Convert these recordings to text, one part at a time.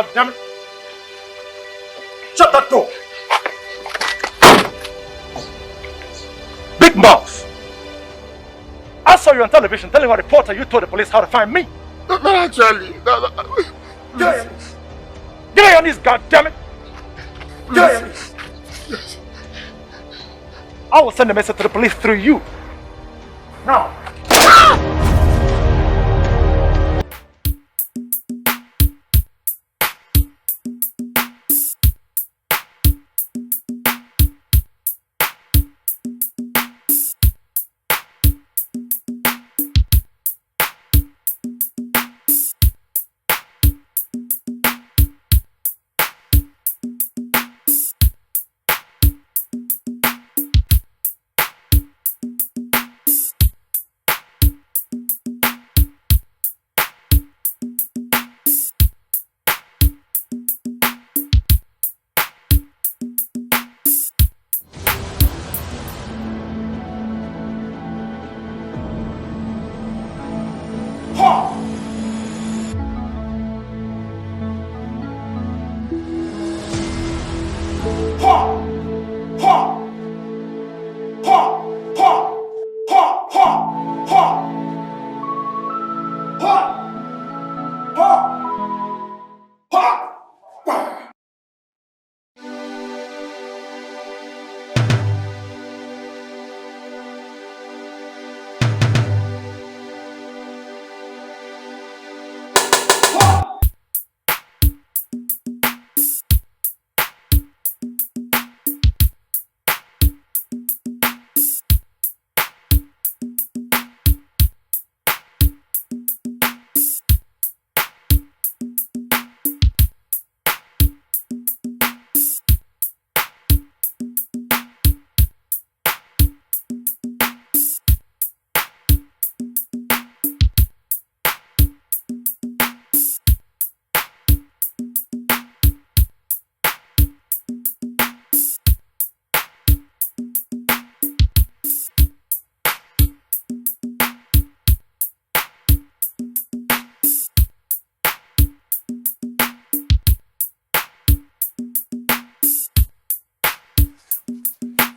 goddammit! Shut that door! Big mouth! I saw you on television telling a reporter you told the police how to find me. Not actually. Get on your knees, goddammit! Get on your knees! Yes. I will send a message to the police through you. Now.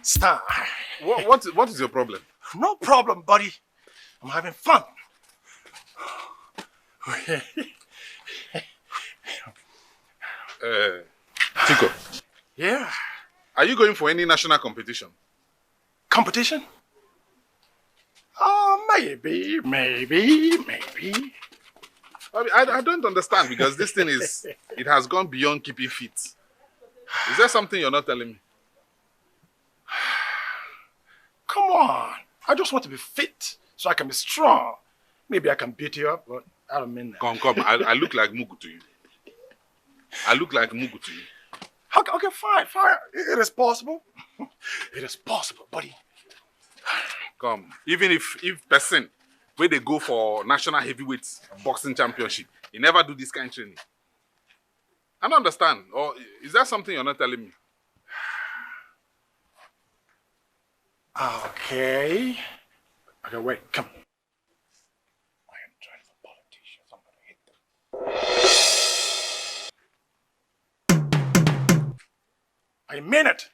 Star. What is your problem? No problem, buddy. I'm having fun. Chico. Yeah. Are you going for any national competition? Competition? Oh, maybe. I don't understand because this thing it has gone beyond keeping fit. Is there something you're not telling me? Come on. I just want to be fit so I can be strong. Maybe I can beat you up, but I don't mean that. Come. I look like Mugu to you. Okay, fine. It is possible. It is possible, buddy. Come. Even if person where they go for national heavyweight boxing championship, he never do this kind of training. I don't understand. Or is that something you're not telling me? Okay, wait, come. I am trying for politicians. I'm gonna hit them. I mean it.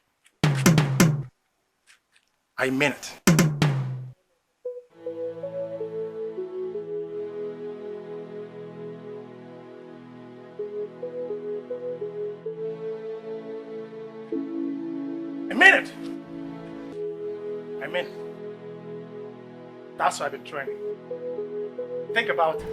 That's why I've been training. Think about it.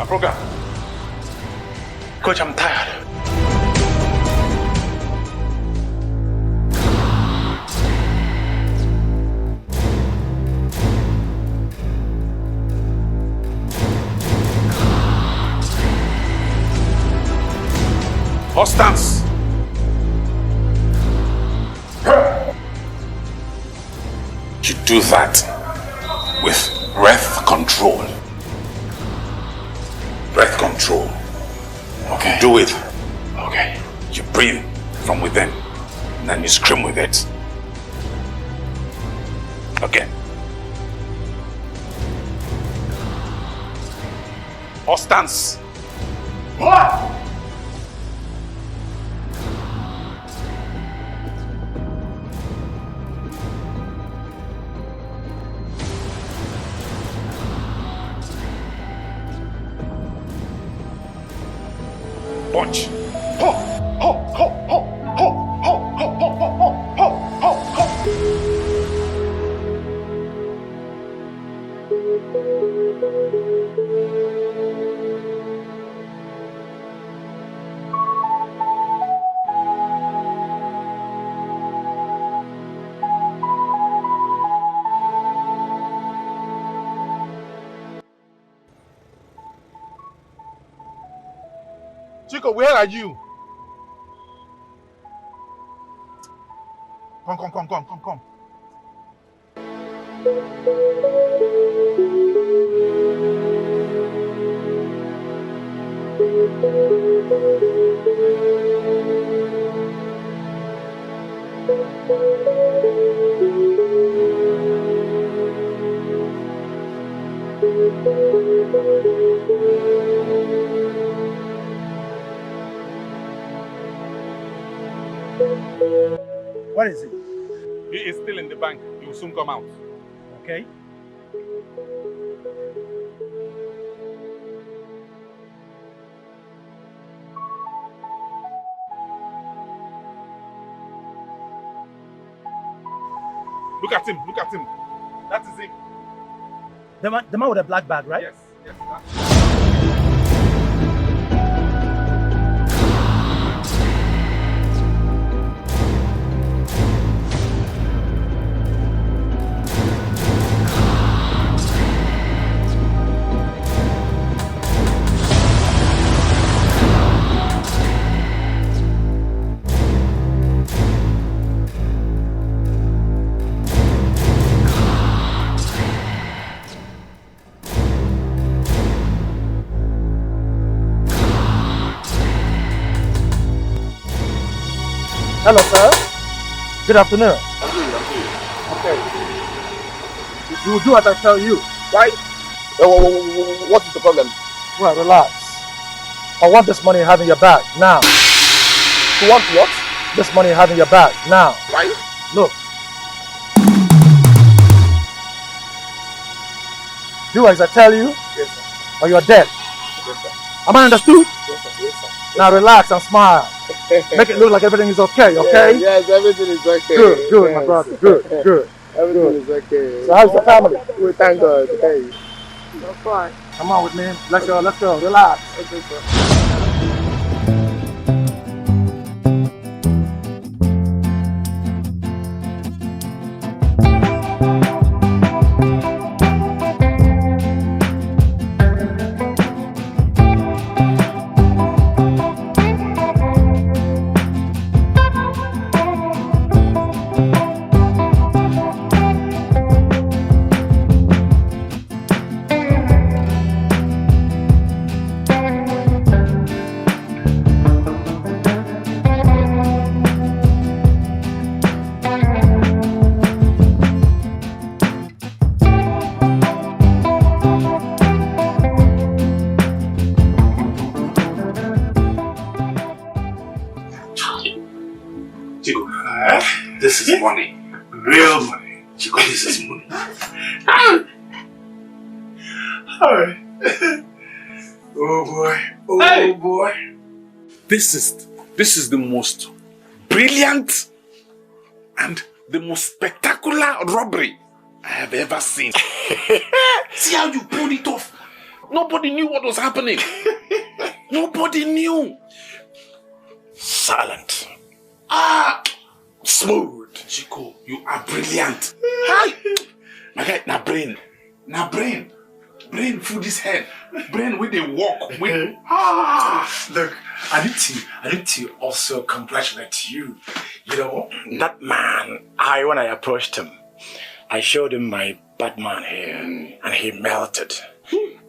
my program. Coach, I'm tired. Constance! You do that with breath control. Breath control. Okay. Do it. Okay. You breathe from within, and then you scream with it. Again. Constance! What? Punch. Ho! Ho! Ho! Ho! Ho! Ho! Ho! Ho! Ho! Ho! Ho! Chico, where are you? Come. What is it? He is still in the bank. He will soon come out. Okay. Look at him. That is him. The man with the black bag, right? Yes, that's Hello, sir. Good afternoon. Okay. You will do as I tell you, right? What is the problem? Well, relax. I want this money you have in your bag now. You want what? This money you have in your bag now. Why? Look. Do as I tell you, Yes, sir. or you're dead. Yes, sir. Am I understood? Yes, sir. Yes, sir. Now relax and smile. Make it look like everything is okay, okay? Yes, everything is okay. Good, yes. my brother. Good. Everything is okay. So how's the family? We thank God. Hey. That's fine. Come on with me. Let's go. Relax. Okay, sir. This is money. Real money. Chico, this is money. Alright. Oh boy. Oh boy. This is the most brilliant and the most spectacular robbery I have ever seen. See how you pulled it off Nobody knew what was happening. Nobody knew. Silent. Smooth. Chico, you are brilliant. Hi. My guy, now brain. Now brain. Brain through this head. Brain with the walk. With Look, I need to also congratulate you. You know, that man, when I approached him, I showed him my Batman hair and he melted.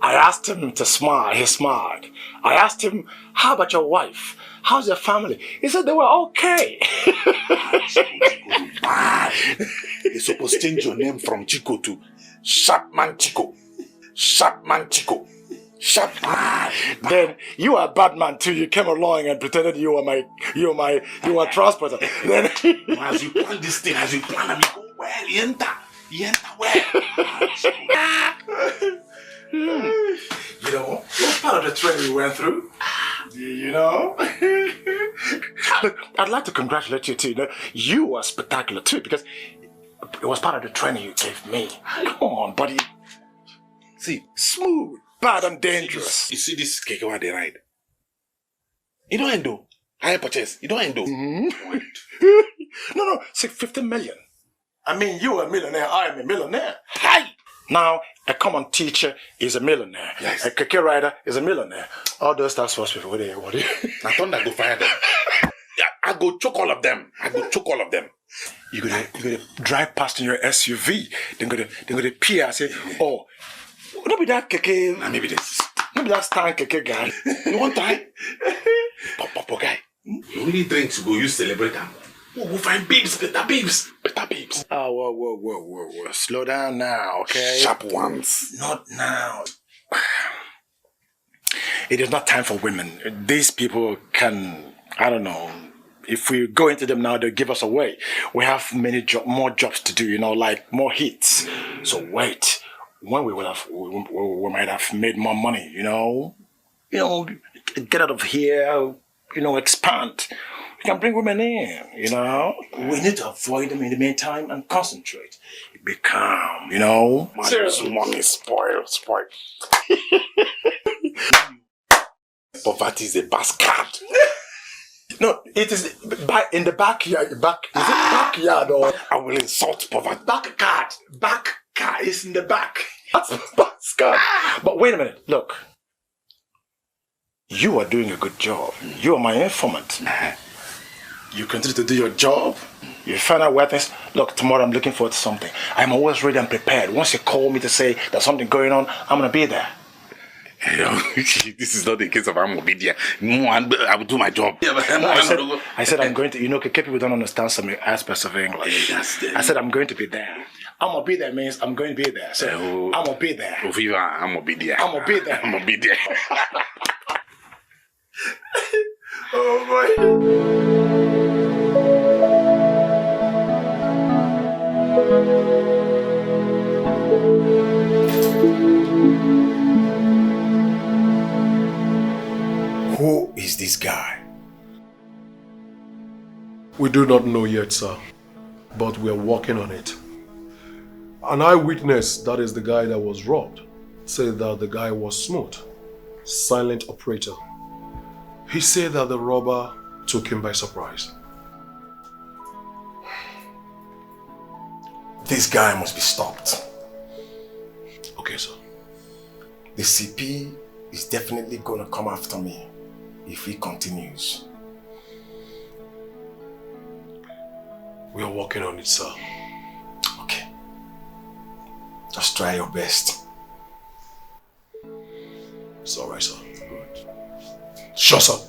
I asked him to smile, he smiled. I asked him, how about your wife? How's your family? He said they were okay. You're supposed to change your name from Chico to Sharpman Chico. Sharpman Chico. Sharpman. Then you are Batman too. You came along and pretended you were transporter. Then as you plan this thing, as you plan it, go well. You enter well. You know, what part of the training we went through? You know? Look, I'd like to congratulate you too. You know, you were spectacular too because it was part of the training you gave me. Come on, buddy. See, Smooth, bad and dangerous. you see this keke where they ride? You don't end though. I purchase. You don't end though. No, 50 million. I mean, you are a millionaire, I am a millionaire. Hi! Now, a common teacher is a millionaire. Yes. A keke rider is a millionaire. All those task force people, what do you? Now thunder go fire them. Yeah, I go choke all of them. You're gonna drive past in your SUV. They're gonna peer and say, oh, don't be that keke. Now maybe this. Maybe that stand keke guy. You want time? Papa guy. You really drink to go use celebrate them. We'll find babes, better babes. Oh, whoa. Slow down now, okay? Sharp ones. Not now. It is not time for women. These people can, I don't know, if we go into them now, they'll give us away. We have more jobs to do, you know, like more hits. So wait, when we might have made more money, you know, get out of here, expand. We can bring women in, you know. We need to avoid them in the meantime and concentrate. Be calm, you know. Seriously, money spoil. Poverty is a bastard. No, it is in the backyard. Is it backyard or? I will insult poverty. Back car is in the back. That's bastard. But wait a minute, look. You are doing a good job. You are my informant. You continue to do your job. You find out where things. Look, tomorrow I'm looking forward to something. I'm always ready and prepared. Once you call me to say there's something going on, I'm gonna be there. This is not the case of I'm obedient. No, I will do my job. Yeah, but I said I'm going to. People don't understand some aspects of English. I said I'm going to be there. I'm gonna be there means I'm going to be there. So I'm gonna be there. I'm obedient. I'm gonna be there. I'm obedient. Oh boy. Who is this guy? We do not know yet, sir, but we are working on it. An eyewitness, that is the guy that was robbed, said that the guy was smooth, silent operator. He said that the robber took him by surprise. This guy must be stopped. Okay, sir. The CP is definitely gonna come after me if he continues. We are working on it, sir. Okay. Just try your best. It's alright, sir. Good. Shut up.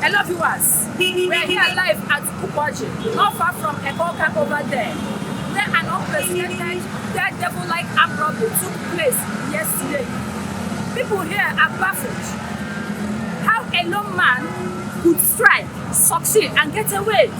Hello viewers, we're here live at Uboji, not far from Ekoka over there, where an unprecedented daredevil-like armed robbery took place yesterday. People here are baffled. How a lone man could strike, succeed and get away.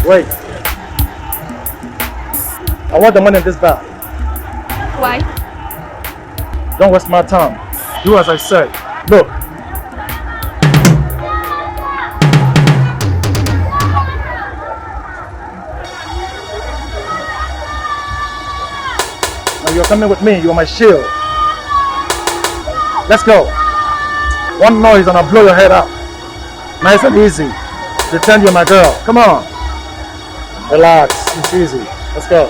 Wait. I want the money in this bag. Why? Don't waste my time. Do as I say. Look. Now you're coming with me. You're my shield. Let's go. One noise and I'll blow your head out. Nice and easy. Pretend you're my girl. Come on. Relax. It's easy. Let's go.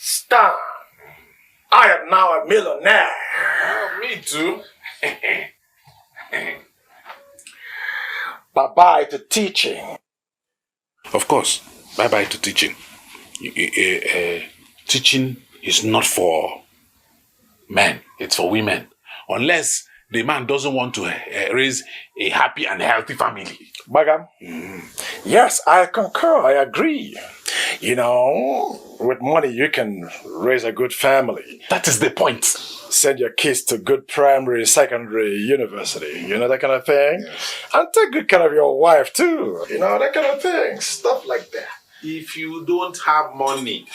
Stan, I am now a millionaire. Oh, me too. Bye-bye to teaching. Of course, bye-bye to teaching. Teaching is not for men, it's for women. Unless the man doesn't want to raise a happy and healthy family. Bagam? Yes, I concur, I agree. You know, with money you can raise a good family. That is the point. Send your kids to good primary, secondary, university, you know, that kind of thing. Yes. And take good care of your wife too, you know, that kind of thing. Stuff like that. If you don't have money,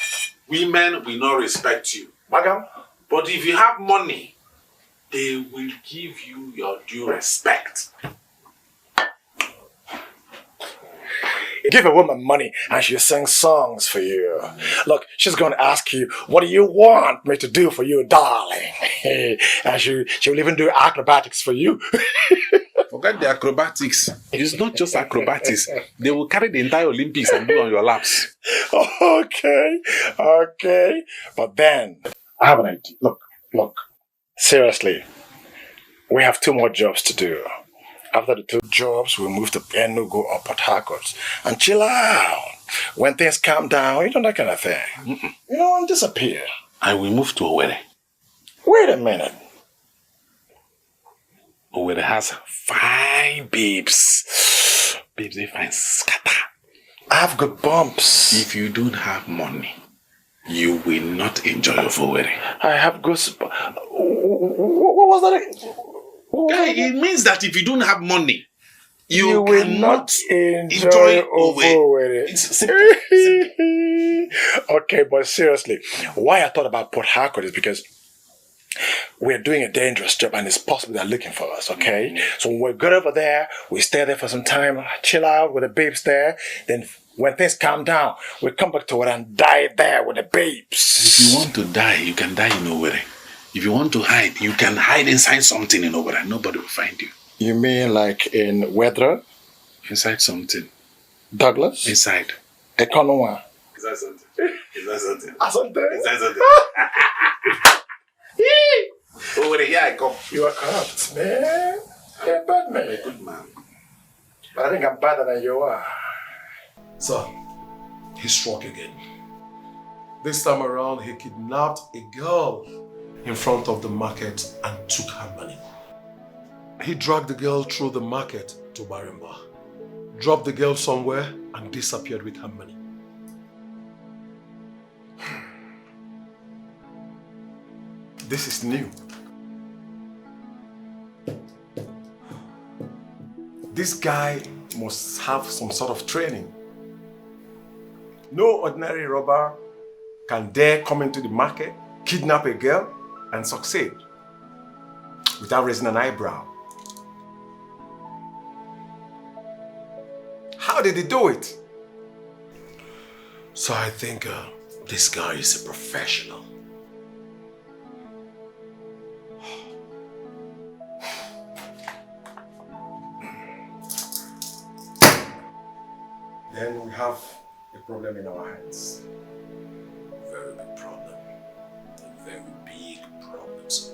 women will not respect you. Bagam? But if you have money, they will give you your due respect. You give a woman money and she sings songs for you. Look, she's going to ask you, what do you want me to do for you, darling? And she'll even do acrobatics for you. Forget the acrobatics. It's not just acrobatics. They will carry the entire Olympics and do on your laps. Okay. But then, I have an idea. Look. Seriously, we have 2 more jobs to do. After the 2 jobs, we'll move to Enugu or Port Harcourt and chill out. When things calm down, you know, that kind of thing. You know, and disappear. And we move to Owerri. Wait a minute. Owerri has fine babes. Babes, they find scatter. I have good bumps. If you don't have money, you will not enjoy your Owerri. I have good... What was that? Guy, it means that if you don't have money, you will cannot not enjoy Owerri. It's simple. Okay, but seriously, why I thought about Port Harcourt is because we're doing a dangerous job and it's possible they're looking for us, okay? So when we're good over there, we stay there for some time, chill out with the babes there, then when things calm down, we come back to it and die there with the babes. If you want to die, you can die in Owerri. If you want to hide, you can hide inside something, but nobody will find you. You mean like in weather? Inside something. Douglas? Inside. Economy. Is that something? Is that something? Something? Is that something? Over here I come. You are corrupt, man. You're a bad man. A good man. But I think I'm better than you are. Sir, he struck again. This time around, he kidnapped a girl in front of the market and took her money. He dragged the girl through the market to Barimba, dropped the girl somewhere and disappeared with her money. This is new. This guy must have some sort of training. No ordinary robber can dare come into the market, kidnap a girl, and succeed without raising an eyebrow. How did he do it? So I think this guy is a professional. Then we have a problem in our hands. Very big problem. A very big problem, sir.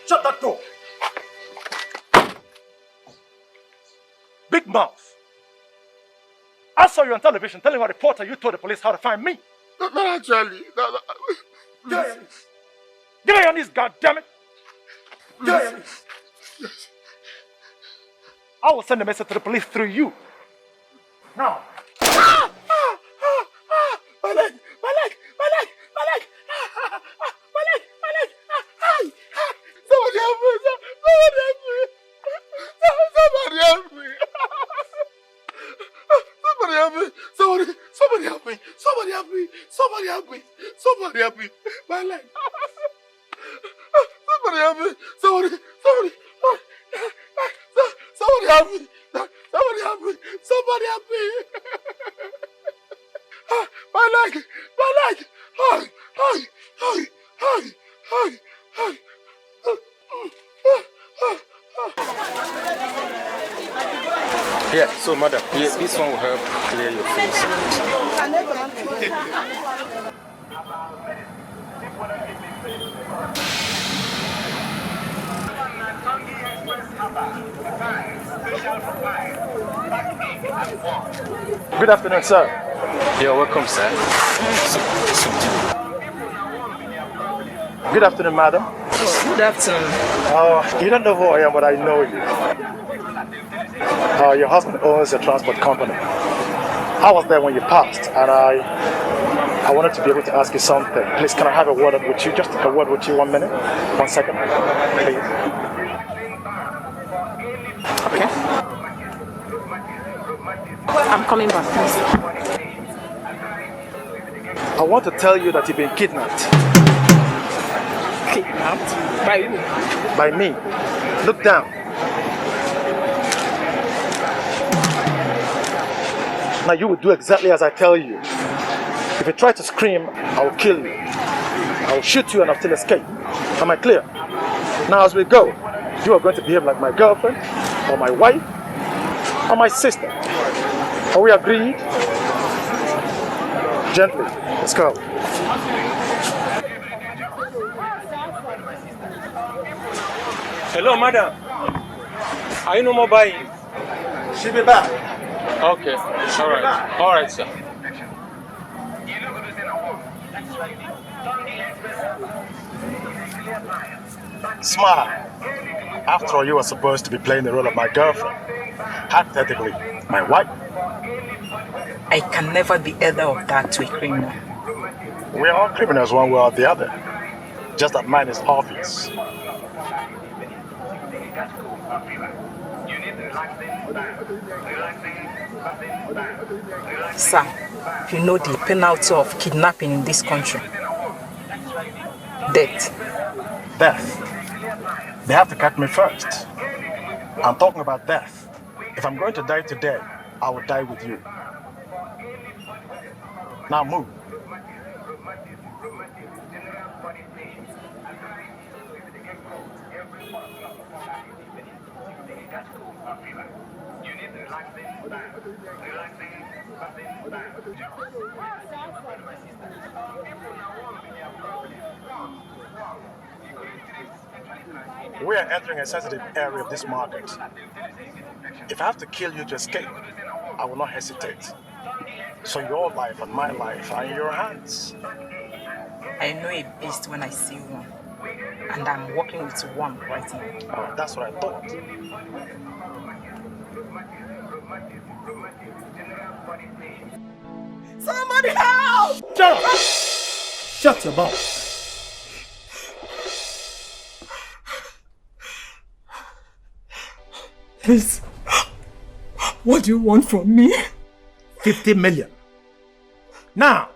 Shut that door! Big mouth! I saw you on television telling a reporter you told the police how to find me. Not actually. Get on your knees, goddammit! Get on your knees! Yes. I will send a message to the police through you. Now. My leg! My leg! My leg! My leg! My leg! My leg! Somebody help me! Somebody help me! Somebody help me! Somebody help me! Somebody help me! Somebody help me! Somebody help me! My leg! Somebody help me! Somebody help me! Somebody help me! Somebody help me! My leg! My leg! Hi! Hi! Hi! Hi! Hi! Hi! Here, so madam, here, this one will help clear your face. Good afternoon, sir. You're welcome, sir. Good afternoon, madam. Good afternoon. You don't know who I am, but I know you. Your husband owns a transport company. I was there when you passed, and I wanted to be able to ask you something. Please, can I have a word with you? Just a word with you, 1 minute? 1 second, please. Okay. I'm coming back, please. I want to tell you that you've been kidnapped. Kidnapped? By who? By me. Look down. Now you will do exactly as I tell you. If you try to scream, I will kill you. I will shoot you and I'll still escape. Am I clear? Now as we go, you are going to behave like my girlfriend, or my wife, or my sister. Are we agreed? Gently, let's go. Hello, madam. Are you no more buying? She'll be back. Okay. All right. All right, sir. Smile. After all, you were supposed to be playing the role of my girlfriend. Hypothetically, my wife. I can never be either of that to a criminal. We're all criminals one way or the other. Just that mine is obvious. Sir, you know the penalty of kidnapping in this country. Death. Death. They have to cut me first. I'm talking about death. If I'm going to die today, I will die with you. Now move. We are entering a sensitive area of this market. If I have to kill you to escape, I will not hesitate. So your life and my life are in your hands. I know a beast when I see one. And I'm working with one right now. Oh, that's what I thought. Somebody help! Shut up! Shut your mouth. Please, what do you want from me? 50 million. Now!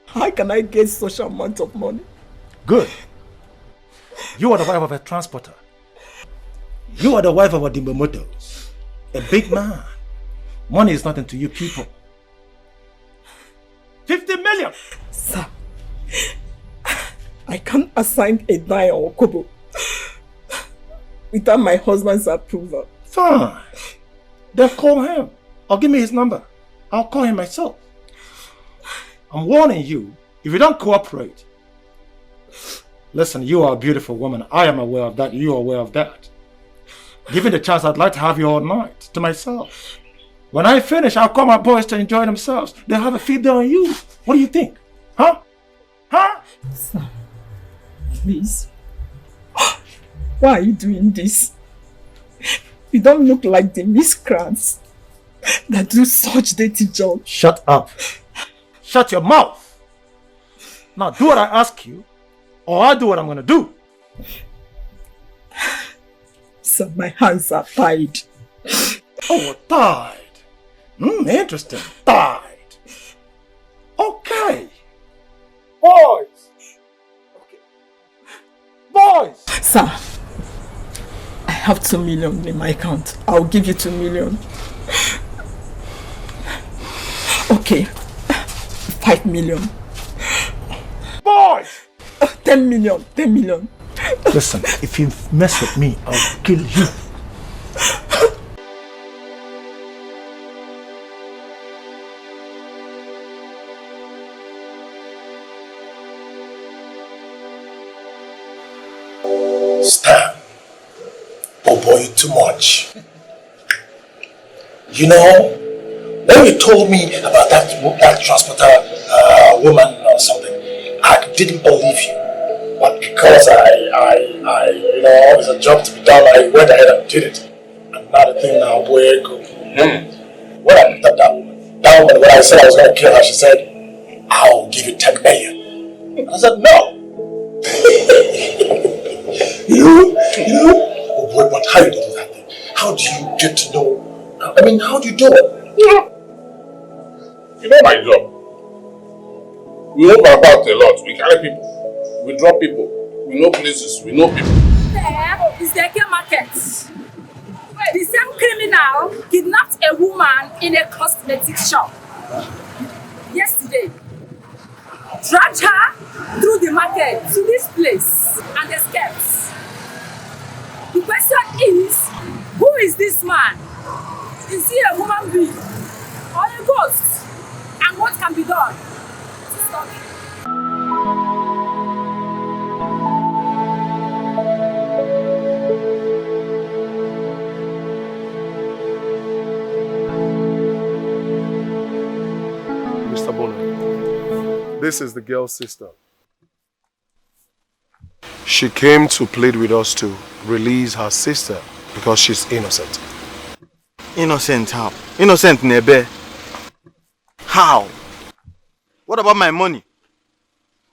How can I get such amount of money? Good. You are the wife of a transporter. You are the wife of a Dimbomoto. A big man. Money is nothing to you people. 50 million! Sir, I can't assign a dime or kobo without my husband's approval. Fine. Then call him. Or give me his number. I'll call him myself. I'm warning you, if you don't cooperate. Listen, you are a beautiful woman. I am aware of that. You are aware of that. Given the chance, I'd like to have you all night to myself. When I finish, I'll call my boys to enjoy themselves. They'll have a field day on you. What do you think? Huh? Huh? Sir, please. Why are you doing this? You don't look like the miscreants that do such dirty jobs. Shut up. Shut your mouth. Now do what I ask you, or I'll do what I'm going to do. Sir, my hands are tied. Oh, tied. Interesting. Tied. Okay. Boys. Boys. Sir, I have 2 million in my account. I'll give you 2 million. Okay. 5 million. Boys. 10 million. 10 million. Listen, if you mess with me, I'll kill you. Stan. Oh boy, too much. You know, when you told me about that transporter woman or something, I didn't believe you. But because it's a job to be done, I went ahead and did it. And now the thing now, boy, good. When I picked up that woman, when I said I was going to kill her, she said, I'll give you 10 million. I said, no. Oh boy, but how do you do that thing? How do you get to know? I mean, how do you do it? You know my job. We move about a lot. We carry people. We drop people. We know places. We know people. There is the Dikeh market. The same criminal kidnapped a woman in a cosmetic shop yesterday. Dragged her through the market to this place and escaped. The question is, who is this man? Is he a human being or a ghost? And what can be done to stop him? This is the girl's sister. She came to plead with us to release her sister because she's innocent. Innocent how? Innocent Nebe. How? What about my money?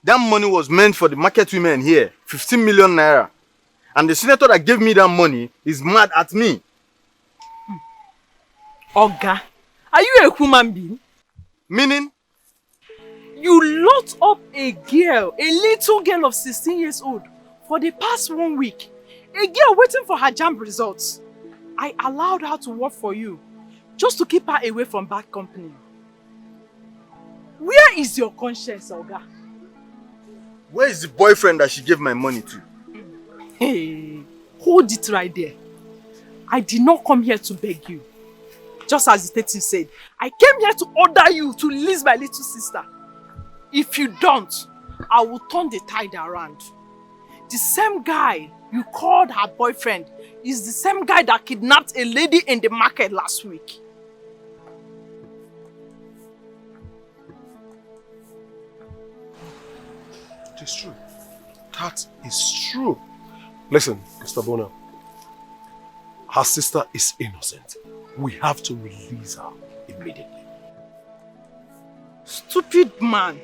That money was meant for the market women here. 15 million naira. And the senator that gave me that money is mad at me. Oga, are you a human being? Meaning? You locked up a girl, a little girl of 16 years old, for the past 1 week. A girl waiting for her JAMB results. I allowed her to work for you, just to keep her away from bad company. Where is your conscience, Oga? Where is the boyfriend that she gave my money to? Hey, hold it right there. I did not come here to beg you. Just as the detective said, I came here to order you to release my little sister. If you don't, I will turn the tide around. The same guy you called her boyfriend is the same guy that kidnapped a lady in the market last week. It is true. That is true. Listen, Mr. Bona. Her sister is innocent. We have to release her immediately. Stupid man.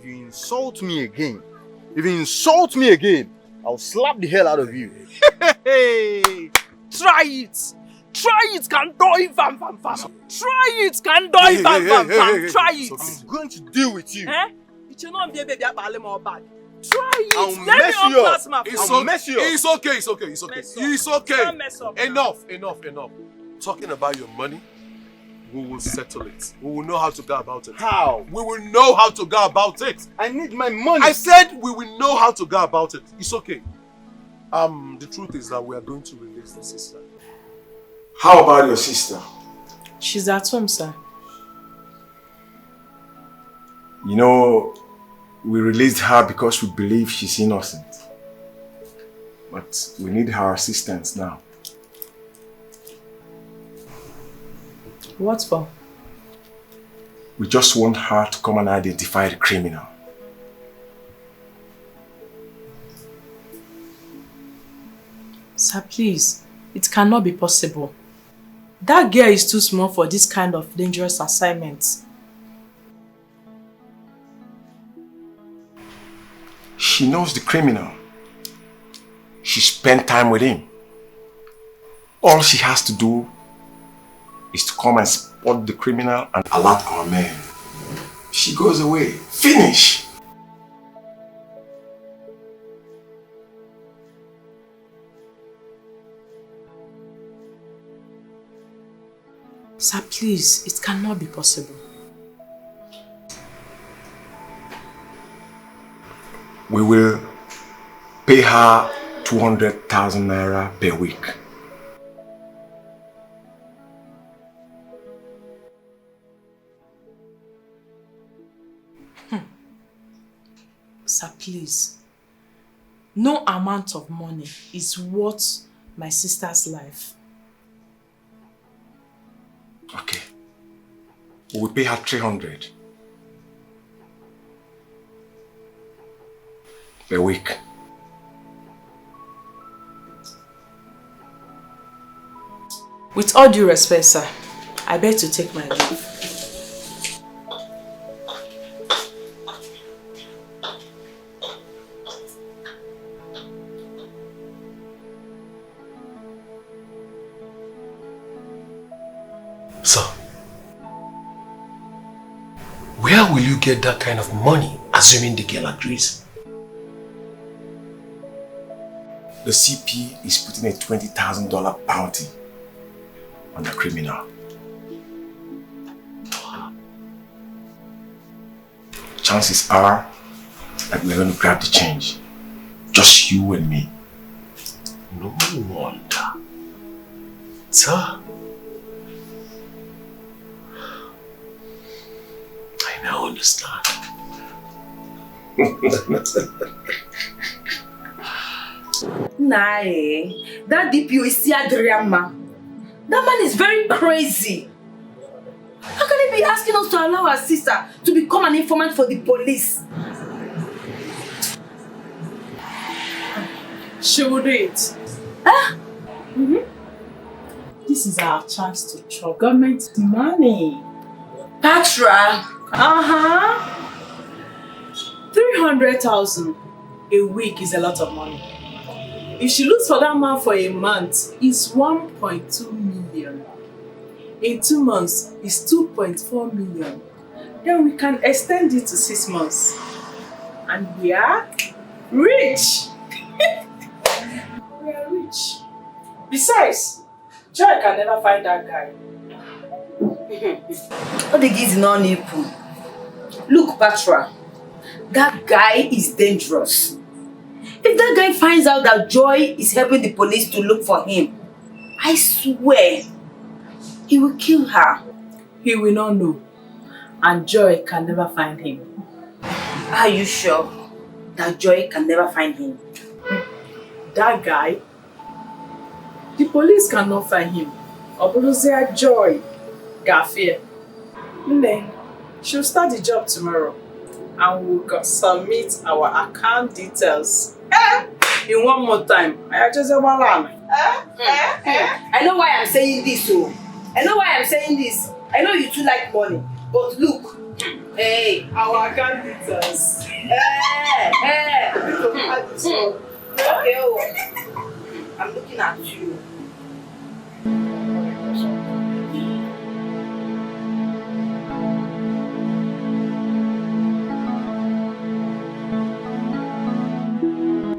If you insult me again, I'll slap the hell out of you. Hey, try it. Try it, can do it, vam. Try it, can do it, vam. Try it. I'm going to deal with you. Eh? It should not be a baby at more bad. Try it. I'll Let mess me you up. unpass my phone. I'll mess you up. It's okay. It's okay. Don't mess up now. Enough. Talking about your money, we will settle it. We will know how to go about it. How? We will know how to go about it. I need my money. I said we will know how to go about it. It's okay. The truth is that we are going to release the sister. How about your sister? She's at home, sir. You know, we released her because we believe she's innocent. But we need her assistance now. What for? We just want her to come and identify the criminal. Sir, please. It cannot be possible. That girl is too small for this kind of dangerous assignment. She knows the criminal. She spent time with him. All she has to do is to come and spot the criminal and alert our men. She goes away. Finish! Sir, please, it cannot be possible. We will pay her 200,000 naira per week. Sir, please. No amount of money is worth my sister's life. Okay. We will pay her 300 per week. With all due respect, sir, I beg to take my leave. Sir, where will you get that kind of money, assuming the girl agrees? The CP is putting a $20,000 bounty on the criminal. Chances are that we're going to grab the change. Just you and me. No wonder. Sir, I now understand. Nah, that DPO is Adrian man. That man is very crazy. How can he be asking us to allow our sister to become an informant for the police? She will do it. Huh? This is our chance to chop government money. Patra! 300,000 a week is a lot of money. If she looks for that man for a month, it's 1.2 million. In 2 months, it's 2.4 million. Then we can extend it to 6 months. And we are rich. We are rich. Besides, Joy can never find that guy. What the gives non equal. Look, Patra, that guy is dangerous. If that guy finds out that Joy is helping the police to look for him, I swear, he will kill her. He will not know. And Joy can never find him. Are you sure that Joy can never find him? That guy, the police cannot find him. Obuluzia Joy, Gafia. Then she'll start the job tomorrow and we'll submit our account details. In one more time. I just say, I know why I'm saying this, oh. I know why I'm saying this. I know you two like money, but look, hey, our account details. Okay, oh. I'm looking at you.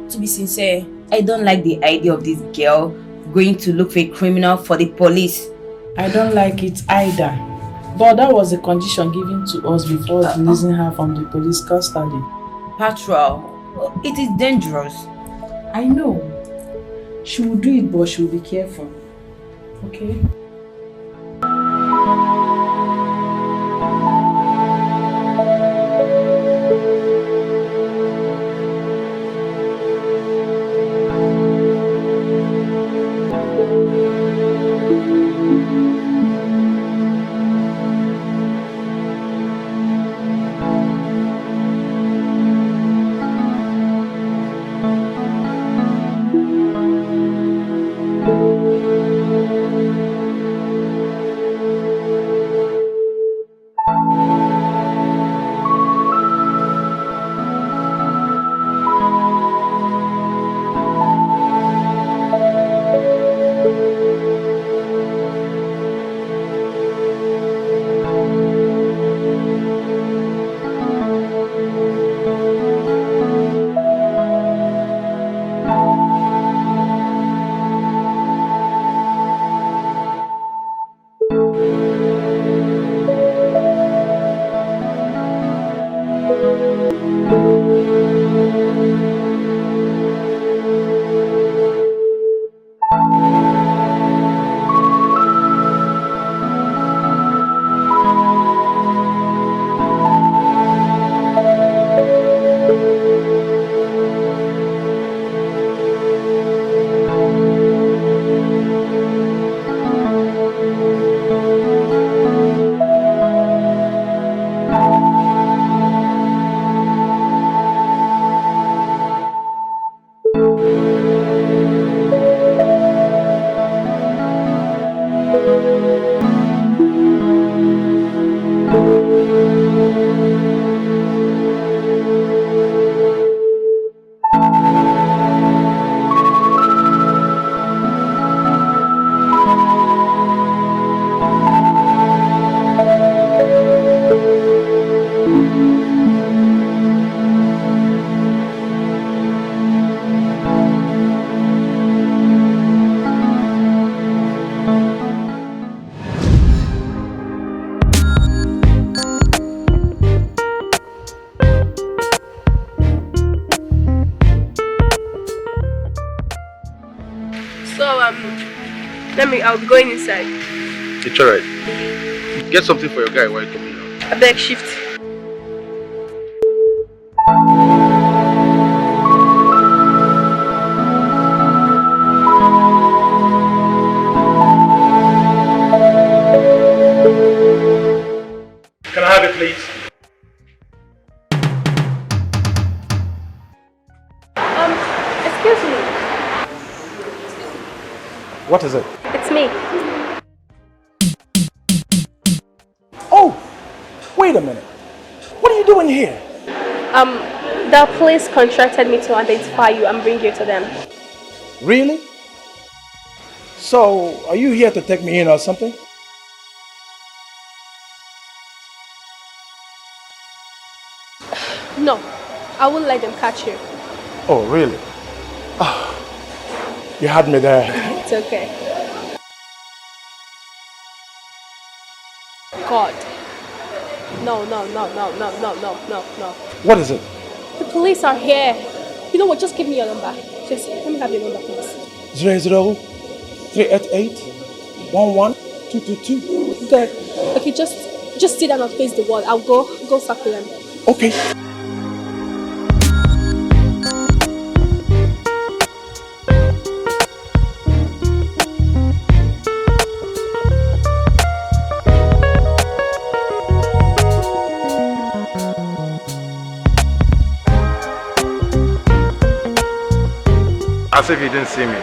To be sincere, I don't like the idea of this girl going to look for a criminal for the police. I don't like it either. But that was the condition given to us before releasing her from the police custody. Patra, it is dangerous. I know. She will do it, but she will be careful. Okay? I'll be going inside. It's alright. Get something for your guy while you're coming out. I beg shift. What is it? It's me. Oh, wait a minute. What are you doing here? The police contracted me to identify you and bring you to them. Really? So, are you here to take me in or something? No, I won't let them catch you. Oh, really? Oh, you had me there. It's okay. God. No. What is it? The police are here. You know what? Just give me your number. Just let me have your number, please. 00-388-11222. Good. Okay, just sit down and face the wall. I'll go talk to them. Okay. As if you didn't see me.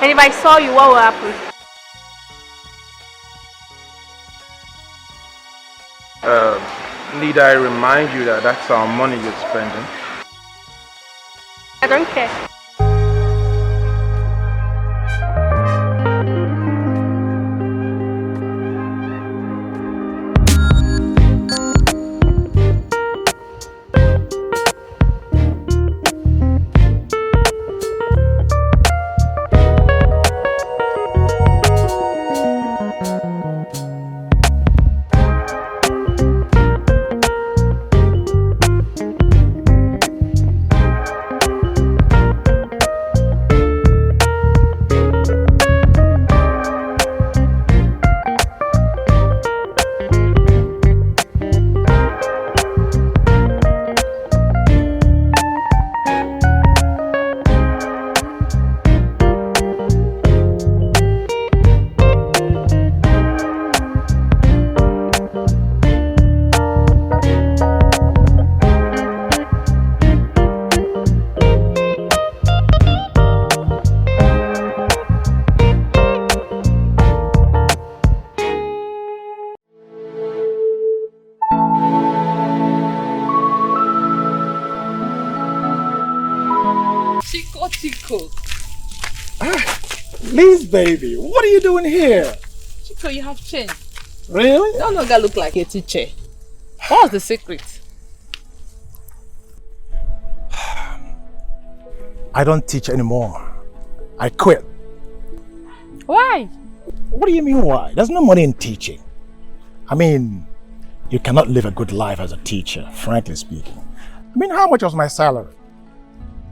And if I saw you, what will happen? Need I remind you that that's our money you're spending? I don't care. Chico. Liz, baby, what are you doing here? Chico, you have changed. Really? You no longer look like a teacher. What's the secret? I don't teach anymore. I quit. Why? What do you mean why? There's no money in teaching. I mean, you cannot live a good life as a teacher, frankly speaking. I mean, how much was my salary?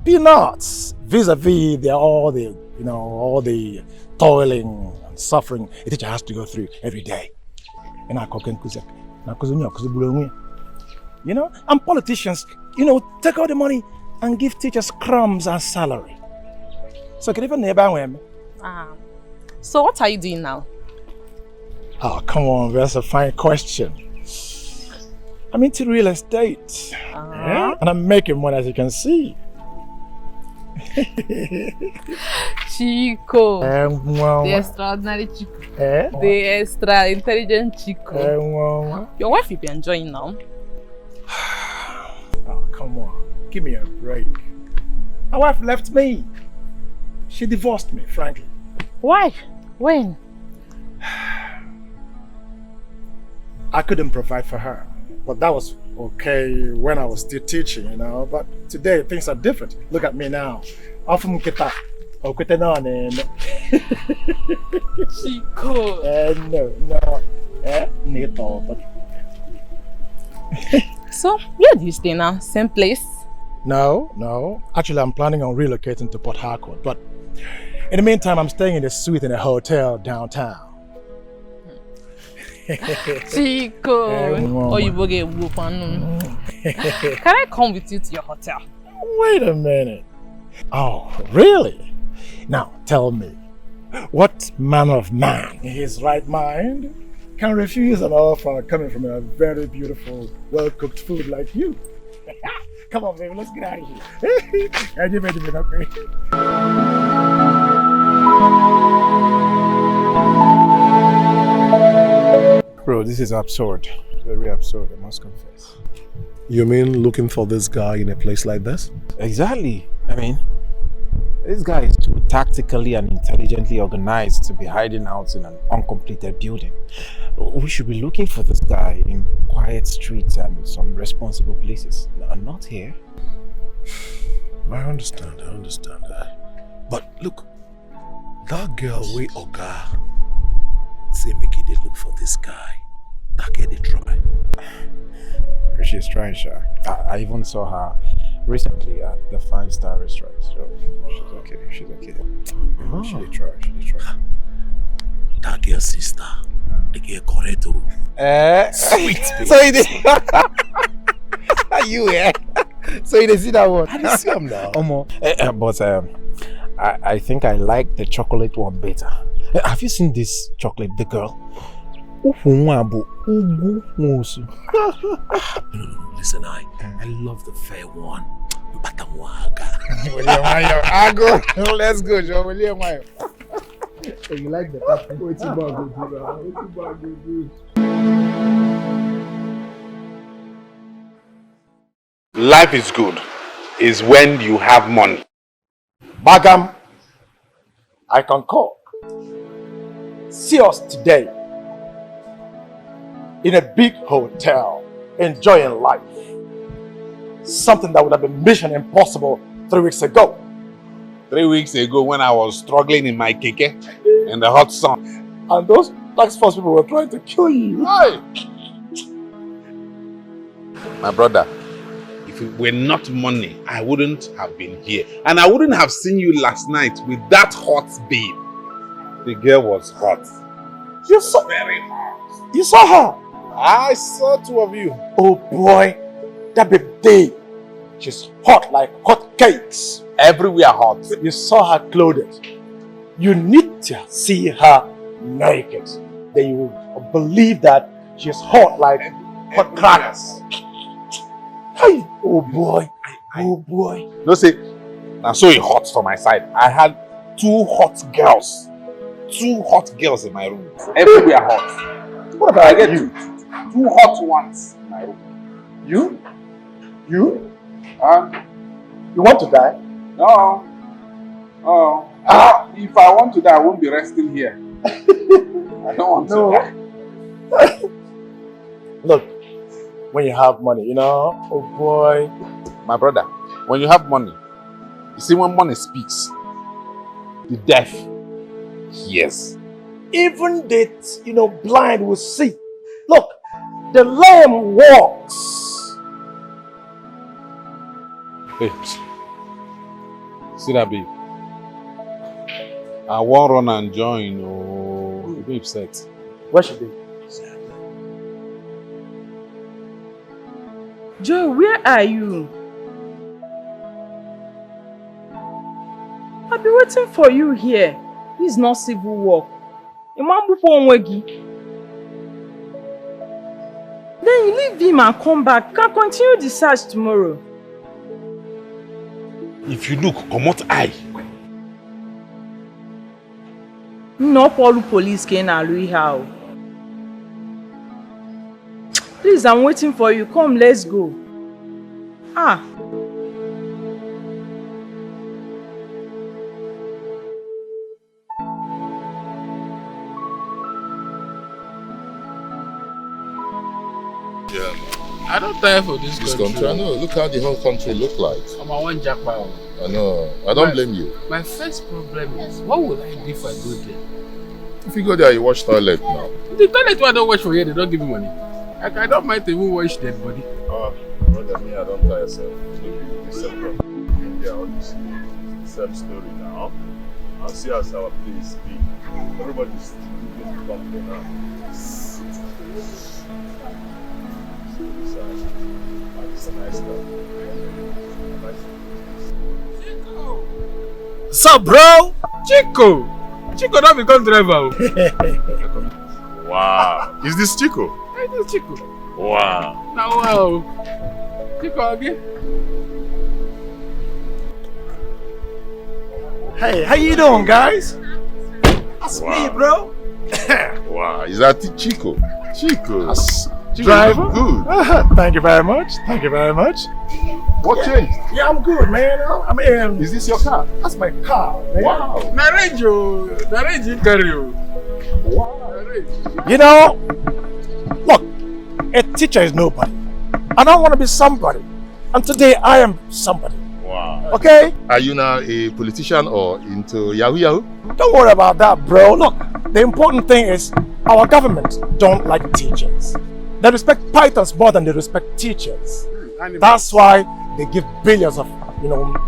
Peanuts. Vis-a-vis all the toiling and suffering a teacher has to go through every day. You know, and politicians, take all the money and give teachers crumbs and salary. So can even neighbor. So what are you doing now? Oh, come on, that's a fine question. I'm into real estate. Yeah? And I'm making money, as you can see. Chico. The extraordinary Chico. The extra intelligent Chico. Your wife will be enjoying now. Oh, come on. Give me a break. My wife left me. She divorced me, frankly. Why? When? I couldn't provide for her. But that was okay when I was still teaching, But today things are different. Look at me now. Chico. No. So, where do you stay now? Same place? No. Actually, I'm planning on relocating to Port Harcourt. But in the meantime, I'm staying in a suite in a hotel downtown. Chico, can I come with you to your hotel? Wait a minute. Oh, really? Now, tell me, what manner of man in his right mind can refuse an offer coming from a very beautiful, well-cooked food like you? Come on, baby, let's get out of here. Bro, this is absurd. Very absurd, I must confess. You mean looking for this guy in a place like this? Exactly. I mean, this guy is too tactically and intelligently organized to be hiding out in an uncompleted building. We should be looking for this guy in quiet streets and some responsible places, not here. I understand. But look, that girl way Oga say make it look for this guy. That girl they try. She's trying, Sha. I even saw her recently at the 5-star restaurant. So she's okay. She tried. That girl's sister, the girl Corretto. Sweet baby. So it is. Are you So you see that one? I didn't see him now. But I think I like the chocolate one better. Have you seen this chocolate, the girl? No, listen, I love the fair one. Let's go, Joe. So you like the pepper? Life is good is when you have money. Bagam, I concur. See us today in a big hotel, enjoying life. Something that would have been mission impossible 3 weeks ago. 3 weeks ago when I was struggling in my Dikeh in the hot sun. And those tax force people were trying to kill you. Hey. My brother, if it were not money, I wouldn't have been here. And I wouldn't have seen you last night with that hot babe. The girl was hot. You saw very hot. You saw her? I saw 2 of you. Oh boy, that baby, she's hot like hot cakes. Everywhere hot. You saw her clothed. You need to see her naked. Then you will believe that she's hot like hot crackers. Hey, oh boy, oh boy. No say, now so it hot from my side. I had 2 hot girls. 2 hot girls in my room. Everywhere hot. What about I get you? 2 hot ones in my room. You? You? Huh? You want to die? No. Oh. If I want to die, I won't be resting here. I don't want to die. Look, when you have money, you know, oh boy. My brother, when you have money, you see when money speaks, the deaf hears. Even the, blind will see. Look, the lame walks. Hey, see that babe? I won't run and join. Oh, the babe upset. Where should be? Joe, where are you? I've been waiting for you here. This is not civil work. Then you leave him and come back. You can continue the search tomorrow. If you look, come out eye. No police can allow how. Please, I'm waiting for you. Come, let's go. Yeah, I don't tire for this country. I know. Look how the whole country look like. I'm a one jackpot. I know. I don't blame you. My first problem is, what would I do if I go there? If you go there, you wash toilet now. The toilet I don't wash for here, they don't give me money. I don't mind even wash dead body. Brother, me, I don't tire yourself. This India, all this same story now. I'll see us our place be. Everybody's going to come here now. It's a nice stuff. What's up, bro? Chico! Chico don't become driver. Wow. Is this Chico? Hey, this is Chico. Wow. Now, wow. Chico again. Hey, how you doing, guys? That's me, bro. Wow, is that Chico? Chico. Chico, Driver. you look good. Thank you very much. Thank you very much. What changed? Yeah, I'm good, man. I mean, is this your car? That's my car, man. Wow. Narrange you carry you. Wow. You know, look, a teacher is nobody. I don't want to be somebody. And today I am somebody. Wow. Okay? Are you now a politician or into Yahoo Yahoo? Don't worry about that, bro. Look, the important thing is our government don't like teachers. They respect pythons more than they respect teachers. That's why they give billions of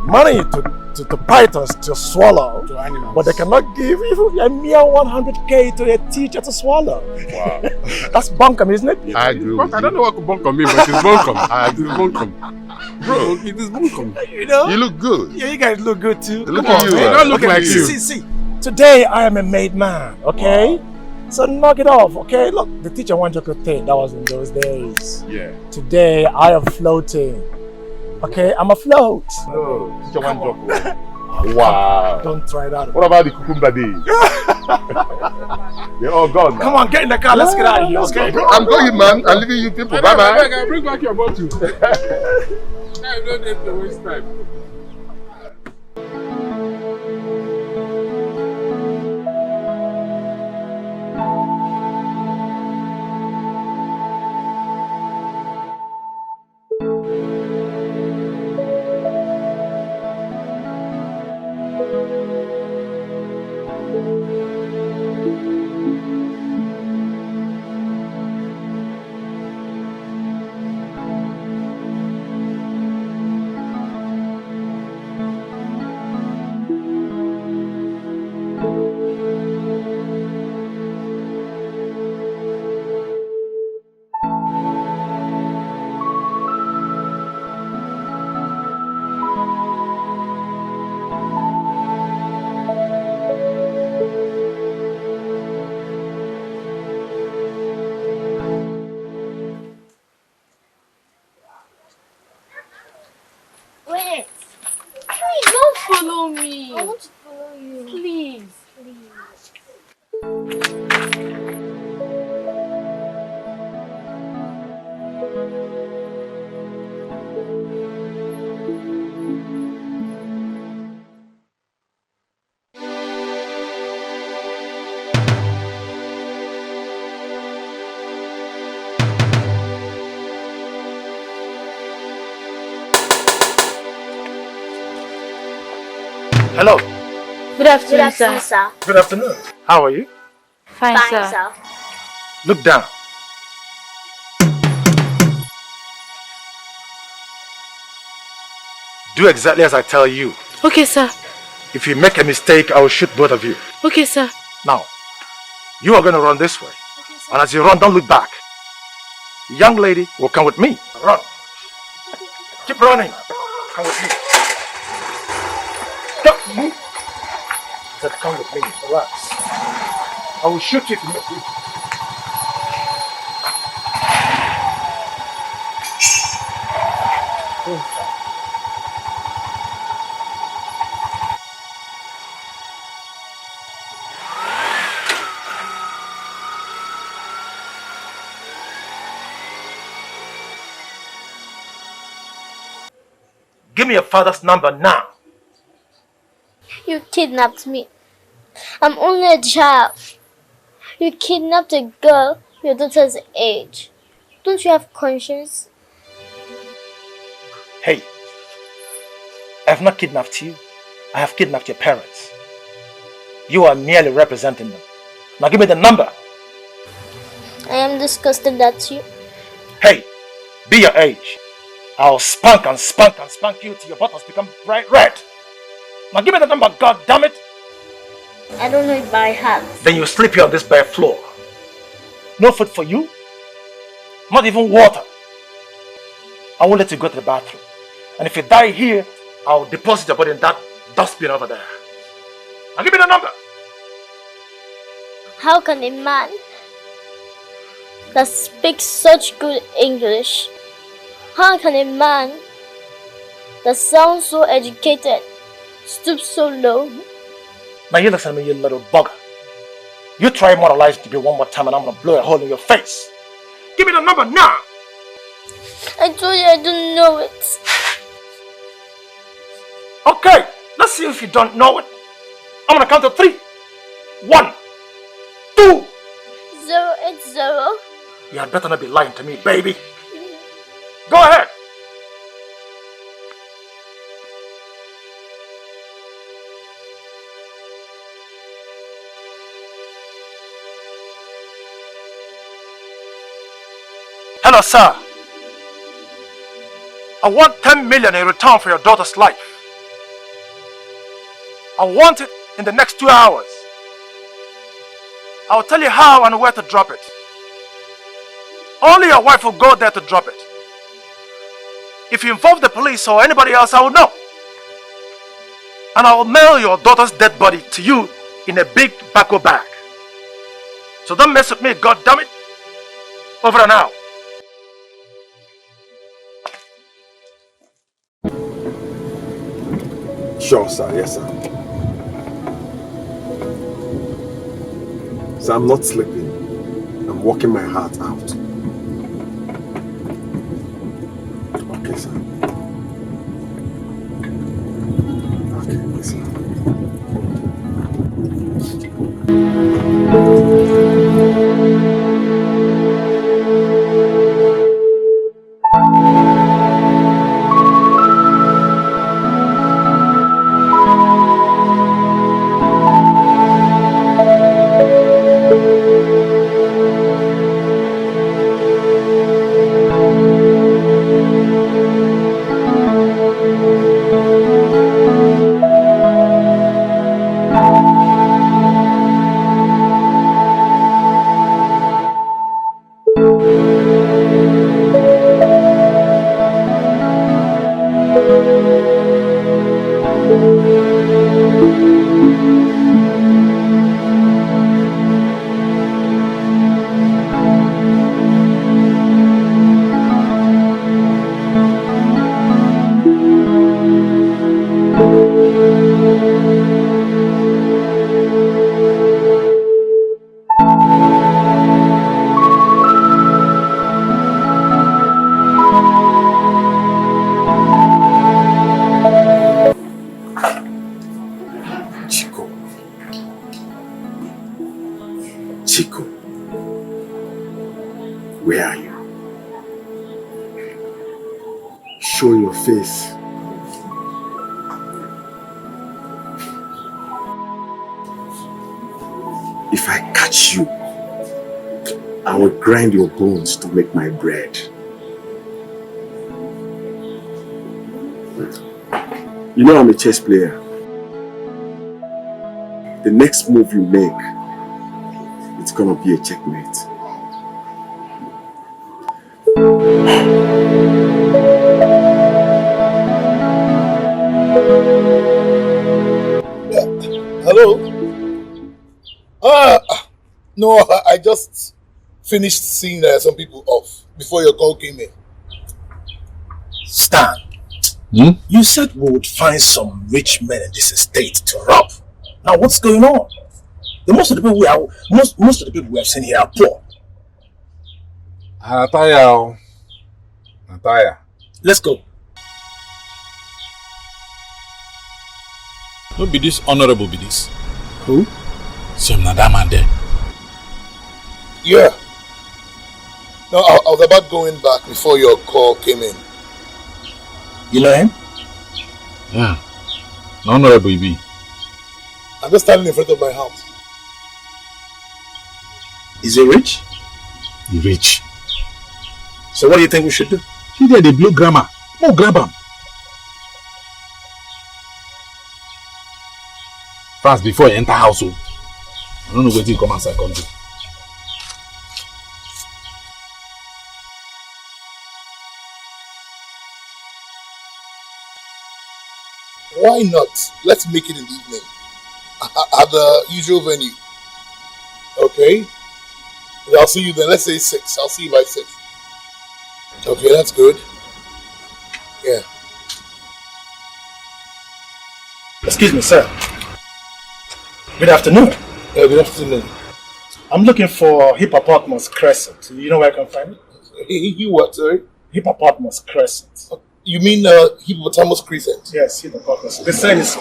money to pythons to swallow. To animals. But they cannot give even a mere 100k to a teacher to swallow. Wow. That's bunkum, isn't it? I agree with I don't know what bunkum means, but it's bunkum. It is bunkum. Bro, it is bunkum. You know? You look good. Yeah, you guys look good too. Look Come at on, you. man. You don't look like you. See. Today I am a made man, okay? Wow. So knock it off, okay? Look, the teacher wanted to think that was in those days. Yeah. Today I am floating. Okay, I'm afloat. No, teacher one job. Wow. Don't try that. What about the cucumber days? They're all gone now. Come on, get in the car. Let's get out of here, okay? I'm going, man. I'm leaving you people. Bye-bye. I'll bring back your bottle. Now you don't have to waste time. Wait. Please don't follow me. I want to follow you. Please. Hello. Good afternoon, sir. Good afternoon. How are you? Fine, sir. Look down. Do exactly as I tell you. Okay, sir. If you make a mistake, I will shoot both of you. Okay, sir. Now, you are going to run this way. And as you run, don't look back. The young lady will come with me. Run. Keep running. Come with me. Don't move. I said, come with me. Relax. I will shoot you if you move. Give me your father's number now. You kidnapped me. I'm only a child. You kidnapped a girl your daughter's age. Don't you have conscience? Hey, I have not kidnapped you. I have kidnapped your parents. You are merely representing them. Now give me the number. I am disgusted at you. Hey, be your age. I'll spank and spank and spank you till your buttons become bright red. Now give me the number, God damn it. I don't know it by heart. Then you sleep here on this bare floor. No food for you. Not even water. I won't let you go to the bathroom. And if you die here, I'll deposit your body in that dustbin over there. Now give me the number. How can a man that speaks such good English, how can a man that sounds so educated stoop so low? Now you listen to me, you little bugger. You try immortalizing to be one more time and I'm gonna blow a hole in your face. Give me the number now! I told you I don't know it. Okay, let's see if you don't know it. I'm gonna count to 3. 1, 2. 080. You had better not be lying to me, baby. Go ahead. Hello, sir. I want 10 million in return for your daughter's life. I want it in the next 2 hours. I'll tell you how and where to drop it. Only your wife will go there to drop it. If you involve the police or anybody else, I will know. And I will mail your daughter's dead body to you in a big backo bag. So don't mess with me, goddammit. Over and out. Sure, sir. Yes, sir. So I'm not sleeping. I'm working my heart out. Okay, sir. Okay, yes, sir. Face. If I catch you, I will grind your bones to make my bread. You know I'm a chess player. The next move you make, it's gonna be a checkmate. Hello? No, I just finished seeing some people off before your call came in. Stan, you said we would find some rich men in this estate to rob. Now what's going on? Most of the people we have seen here are poor. Nataya. Let's go. No be this honorable be this. Who? Some that man there. Yeah. No, I was about going back before your call came in. You know him? Yeah. No honorable he be. I'm just standing in front of my house. Is he rich? He rich. So what do you think we should do? He there, the blue grammar. No, grab him. Fast before you enter household. I don't know where you come outside come do. Why not? Let's make it in the evening. At the usual venue. Okay? I'll see you then. Let's say 6. I'll see you by 6. Okay, that's good. Yeah. Excuse me, sir. Good afternoon. Yeah, good afternoon. I'm looking for Hippopotamus Crescent. You know where I can find it? You what, sorry? Hippopotamus Crescent. You mean Hippopotamus Crescent? Yes, Hippopotamus. They say it's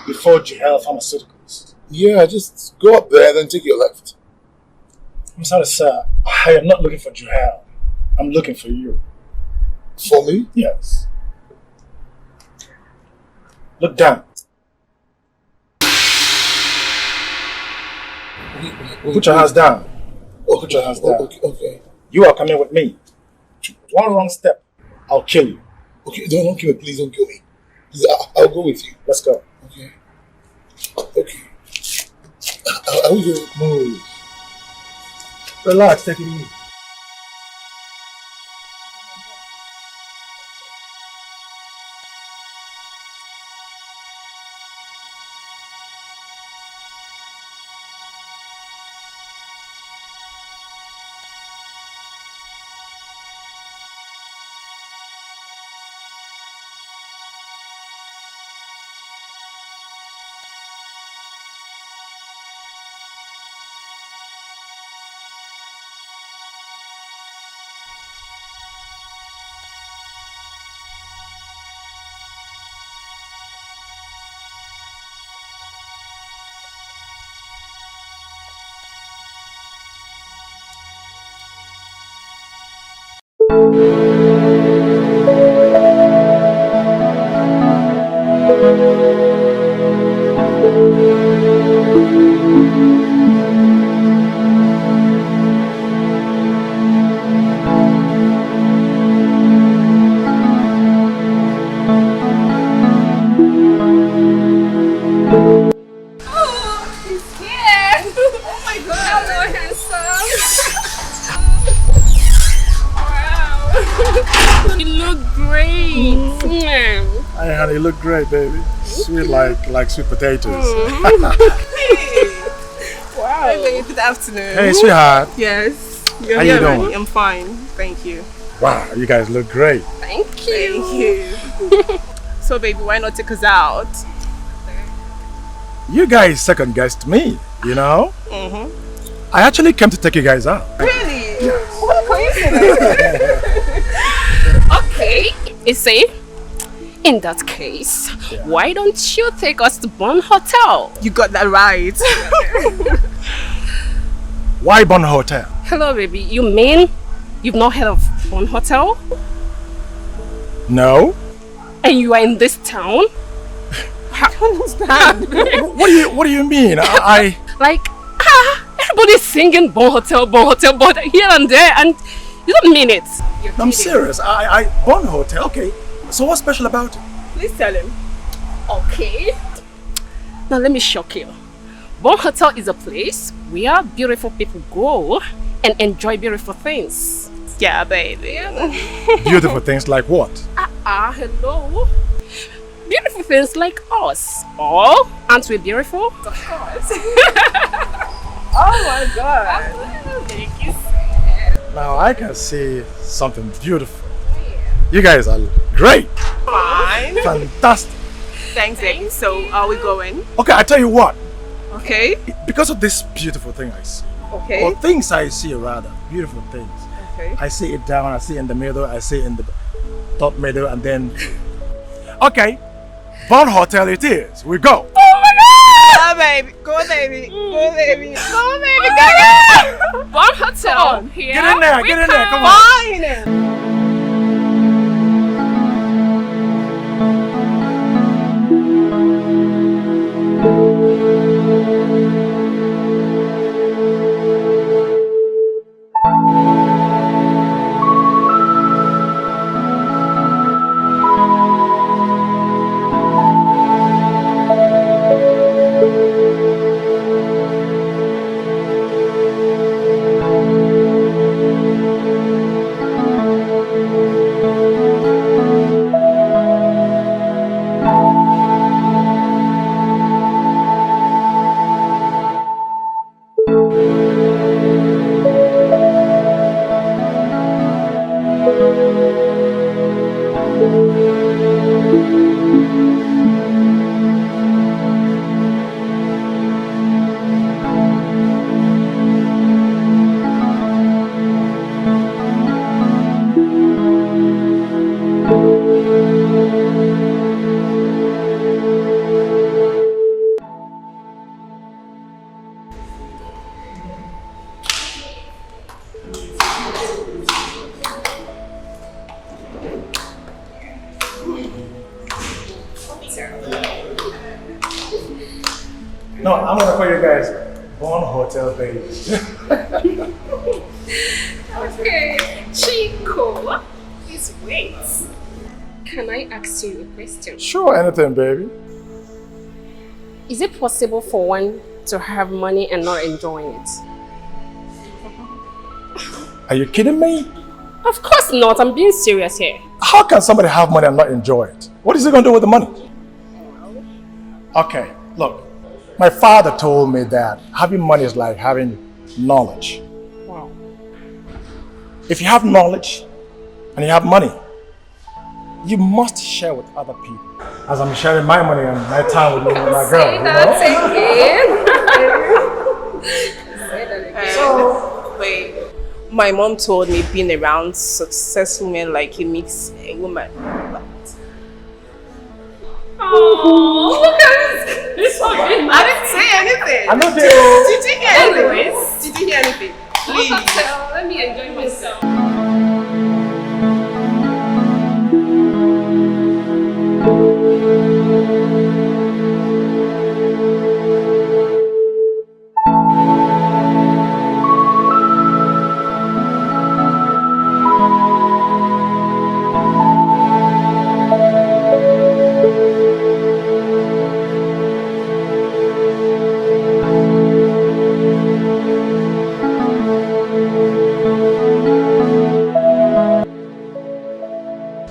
before GL Pharmaceuticals. Yeah, just go up there and then take your left. I'm sorry, sir. I am not looking for Juhel. I'm looking for you. For me? Yes. Look down. Put your hands down. Put your hands down. Okay. You are coming with me. One wrong step, I'll kill you. Okay, don't kill me. Please don't kill me. Please, I'll go with you. Let's go. Okay. Are we going to move? Relax, take it easy. You look great, baby. Sweet like sweet potatoes. Wow. Hey, good afternoon. Hey, sweetheart. Yes. How you doing? I'm fine. Thank you. Wow, you guys look great. Thank you. So, baby, why not take us out? You guys second guessed me, you know? I actually came to take you guys out. Really? Yes. What a coincidence. Okay. Is it? In that case, why don't you take us to Bon Hotel? You got that right. Why Bon Hotel? Hello, baby. You mean you've not heard of Bon Hotel? No. And you are in this town? I don't understand. What do you mean? Everybody's singing Bon Hotel, but here and there, and you don't mean it. I'm serious. Bon Hotel. Okay. So what's special about it? Please tell him. Okay. Now let me shock you. Bon Hotel is a place where beautiful people go and enjoy beautiful things. Yeah, baby. Beautiful things like what? Hello. Beautiful things like us. Oh, aren't we beautiful? Of course. Oh my God. Thank you. Now I can see something beautiful. You guys are great. Fine. Fantastic. Thanks, baby. So, are we going? Okay, I tell you what. Okay. Because of this beautiful thing I see. Okay. Or things I see rather. Beautiful things. Okay. I see it down, I see it in the middle, I see it in the top middle, and then... Okay. Bon Hotel it is. We go. Oh my God! Go, baby. Go, baby. Go, baby. Go, baby. Go. Bon Hotel. Here get in there. Get in there. Come on. Fine. No, I'm gonna call you guys Bon Hotel Baby. Okay, Chico, please wait. Can I ask you a question? Sure, anything, baby. Is it possible for one to have money and not enjoying it? Are you kidding me? Of course not. I'm being serious here. How can somebody have money and not enjoy it? What is he gonna do with the money? Okay, look. My father told me that having money is like having knowledge. Wow. If you have knowledge and you have money, you must share with other people. As I'm sharing my money and my time with you and my girl. Say that again. So, wait. My mom told me being around successful men like you makes a woman. Oh, look at this one. I didn't say anything. I'm not there. Did you hear anything? Anyways, Did you hear anything? Please. Let me enjoy myself.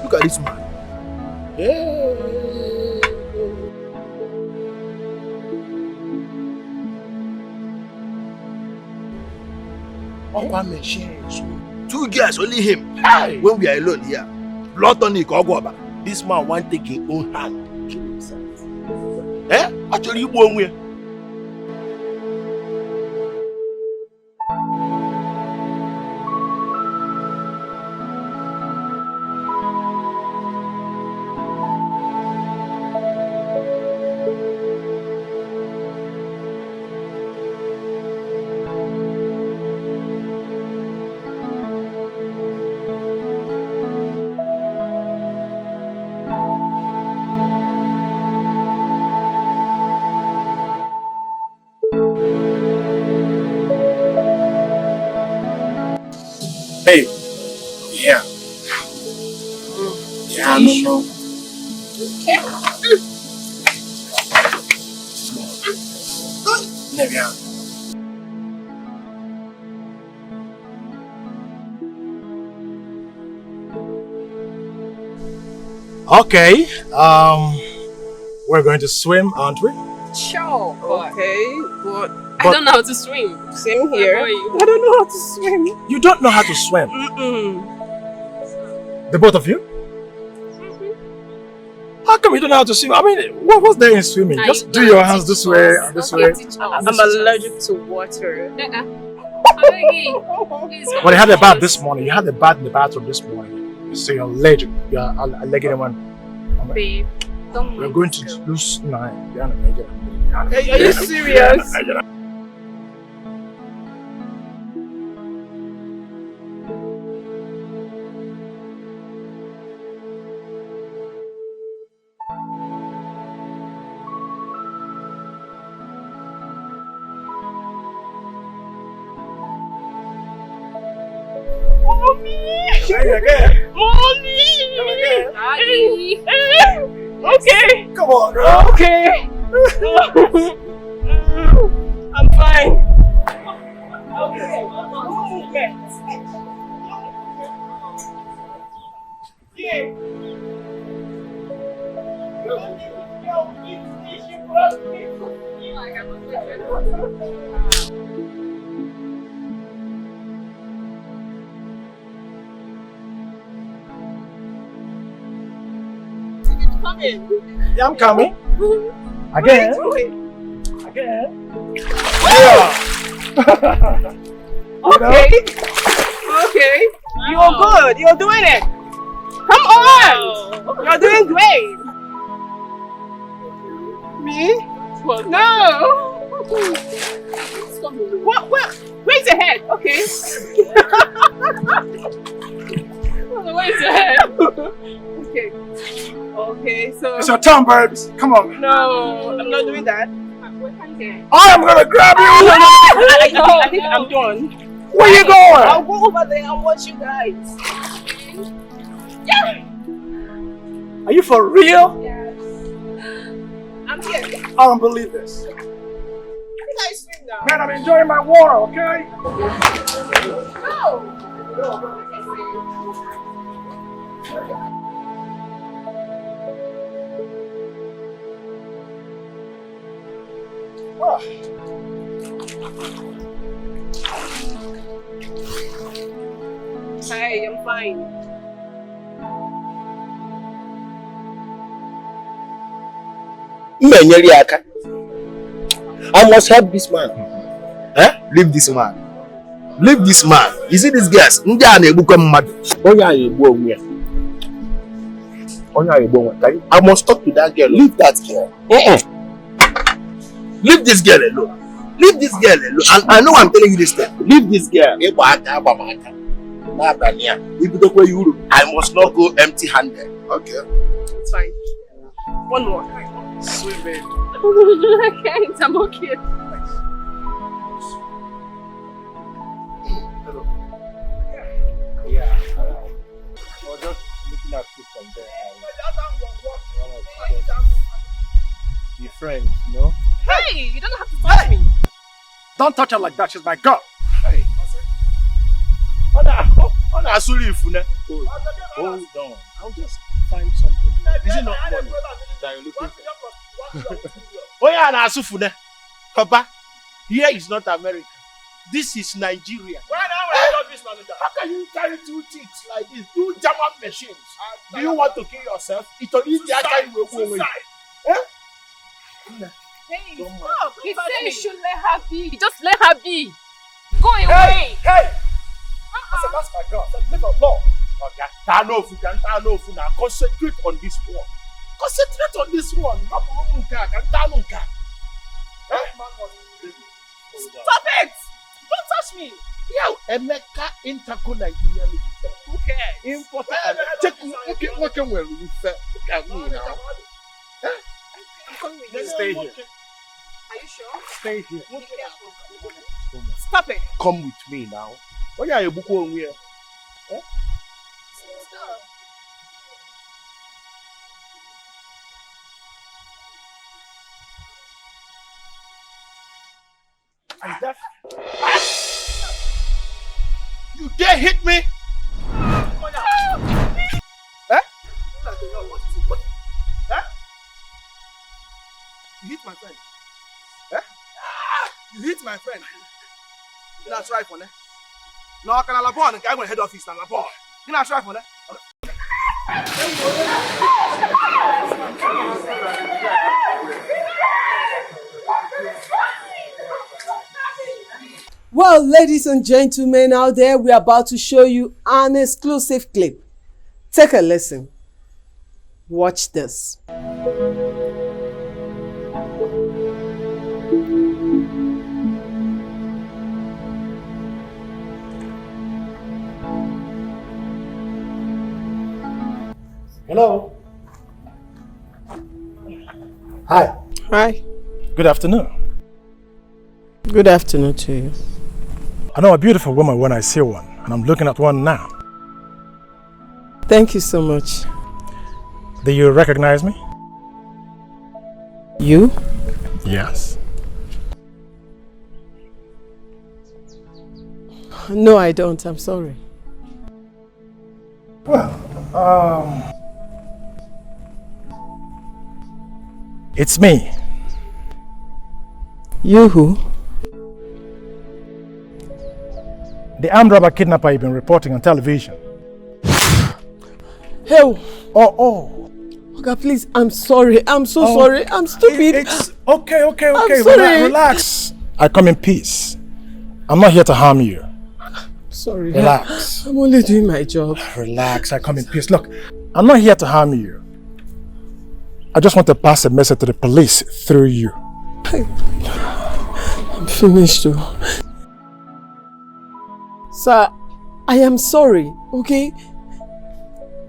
Look at this man. Two girls, only him. When we are alone here, blood tonic or guava. This man want to take his own hand, kill himself. Actually, you won't win. Hey, yeah. Yeah, no. Yeah. Okay, we're going to swim, aren't we? Sure. Okay, but I don't know how to swim. Same here. I don't know how to swim. You don't know how to swim? The both of you? How come you don't know how to swim? I mean, what's there in swimming? Just do your hands this way and this way. I'm allergic to water. Well, you had a bath this morning. You had a bath in the bathroom this morning. So you're allergic. You're allergic one. Babe, don't You're going to lose 9. You're allergic. Are you serious? Daddy. Okay. Come on, girl. Okay. I'm fine. Okay. Yeah. Yeah, I'm coming. Again. Again. Yeah. Okay. Okay. You're good. You're doing it. Come on. You're doing great. Me? No. What? Where's your head? Okay. Where's your head? Okay. Okay, so... It's your turn, birds. Come on. No, I'm not doing that. I am gonna grab you! I think I'm done. Where you going? I'll go over there and watch you guys. Yeah. Are you for real? Yes. I'm here. I don't believe this. You guys swim now. Man, I'm enjoying my water, okay? Go. Oh. Hi, I'm fine. I must help this man. Leave this man. Leave this man. You see these guys? I must talk to that girl. Leave that girl. Leave this girl alone. Leave this girl alone. And I know I'm telling you this thing. Leave this girl. I must not go empty-handed. Okay. It's fine. One more. Sweet baby. I can't. I'm okay. Hello. Yeah. I was just looking at you from there. Be friends, you know? Hey, you don't have to touch me. Don't touch her like that. She's my girl. Hey. Hold on. I'll just find something. Is it not money that you're looking for? Oh yeah, Nasufune. Papa, here is not America. This is Nigeria. How can you carry two chicks like this? Two German machines. Do you want to kill yourself? It's easy. Hey, stop. He said you should let her be. Just let her be. Go away. Hey! I said, that's my girl. I said, live alone. Okay. Concentrate on this one. Concentrate on this one. Stop it! Don't touch me. Yeah, Emeka Interco Nigerian Limited. Who cares? Important. Check what can we refer. Look at me now. I'm coming with you. Stay here. Are you sure? Stay here. Be careful. Stop it. Come with me now. What are you going here? Stop. And that... You dare hit me? You hit my friend. You hit my friend. That's right for me. No, I can't labor. I'm going to head office and labor. That's right for me. Well, ladies and gentlemen out there, we're about to show you an exclusive clip. Take a listen. Watch this. Hello. Hi. Hi. Good afternoon. Good afternoon to you. I know a beautiful woman when I see one, and I'm looking at one now. Thank you so much. Do you recognize me? You? Yes. No, I don't. I'm sorry. Well, it's me. You who? The armed robber kidnapper you've been reporting on television. Hell. Oh. Okay, please, I'm sorry. I'm so sorry. I'm stupid. It's okay. I'm sorry. Relax. I come in peace. I'm not here to harm you. Sorry. Relax. I'm only doing my job. Relax. I come in peace. Look, I'm not here to harm you. I just want to pass a message to the police through you. I'm finished though. Sir, I am sorry, okay?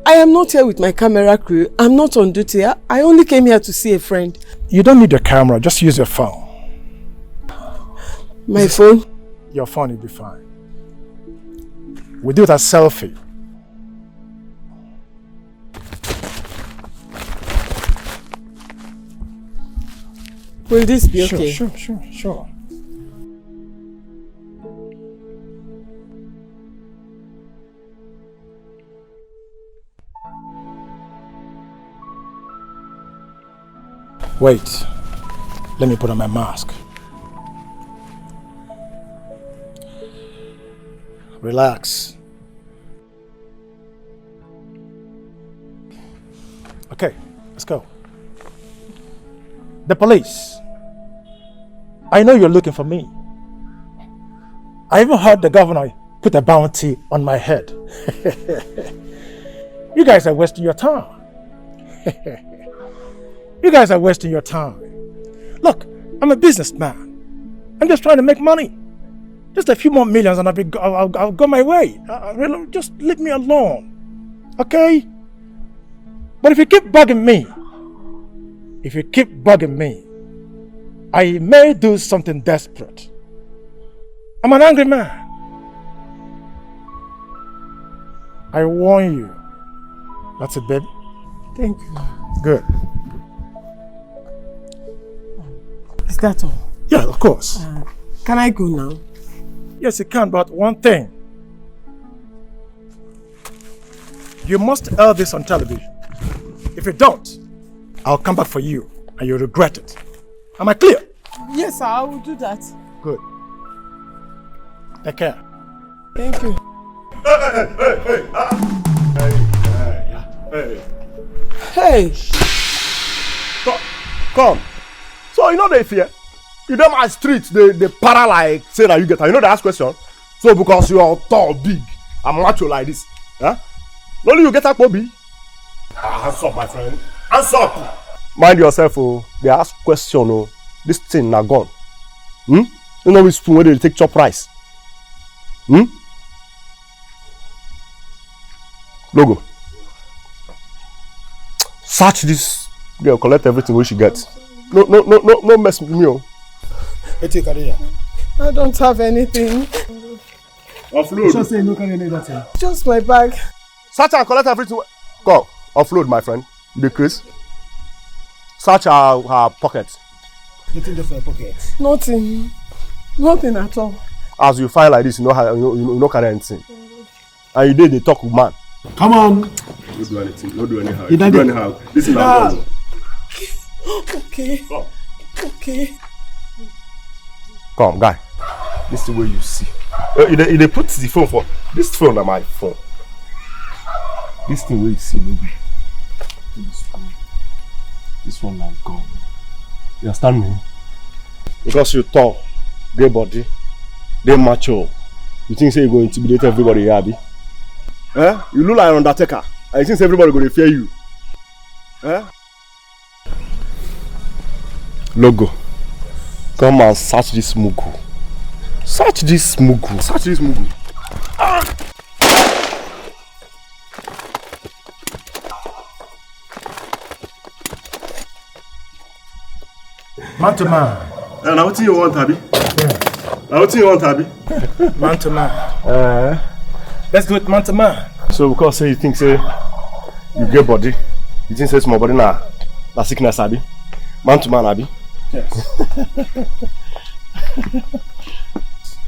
I am not here with my camera crew. I'm not on duty. I only came here to see a friend. You don't need your camera. Just use your phone. My phone? Your phone will be fine. We do it as selfie. Will this be okay? Sure. Wait. Let me put on my mask. Relax. Okay, let's go. The police. I know you're looking for me. I even heard the governor put a bounty on my head. You guys are wasting your time. You guys are wasting your time. Look, I'm a businessman. I'm just trying to make money. Just a few more millions and I'll go my way. Really, just leave me alone. Okay? But if you keep bugging me, I may do something desperate. I'm an angry man. I warn you. That's it, babe. Thank you. Good. Is that all? Yeah, of course. Can I go now? Yes, you can, but one thing. You must air this on television. If you don't, I'll come back for you and you'll regret it. Am I clear? Yes, sir, I will do that. Good. Take care. Thank you. Hey. Come. So you know they fear. You know my street, they para like say that you get. You know they ask question. So because you are tall, big, and macho like this, huh? Only you get up, Bobby. Hands up, my friend. Hands up. Mind yourself, oh. They ask question, oh. This thing now gone. You know which spoon where they take chop rice. Logo. Search this girl, collect everything where she gets. No mess with me, oh. I don't have anything. Offload. Just say no can anything. Just my bag. Search and collect everything. Go. Offload, my friend. You dey craze. Search her pocket. Nothing there for your pocket. Nothing. Nothing at all. As you find like this, you know carry anything. And you did they talk with man. Come on. Don't do anything. Don't do anyhow. You Don't do anyhow. This is not done. Okay. Come. Okay. Come, guy. This is the way you see. They put the phone for this phone on my phone. This thing where you see, maybe. This one now gone. You understand me? Because you tall, they body, they mature. You think say you go intimidate everybody, yeah, Abi? You look like an undertaker. And you think everybody gonna fear you. Logo. Come and search this mugu. Search this mugu. Search this mugu. Man to man. Now what you want, Abi? Now what you want, Abi? Man to man. Let's do it man to man. So because say you think say you get body, you think say small body na sickness, Abi? Man to man, Abi? Yes.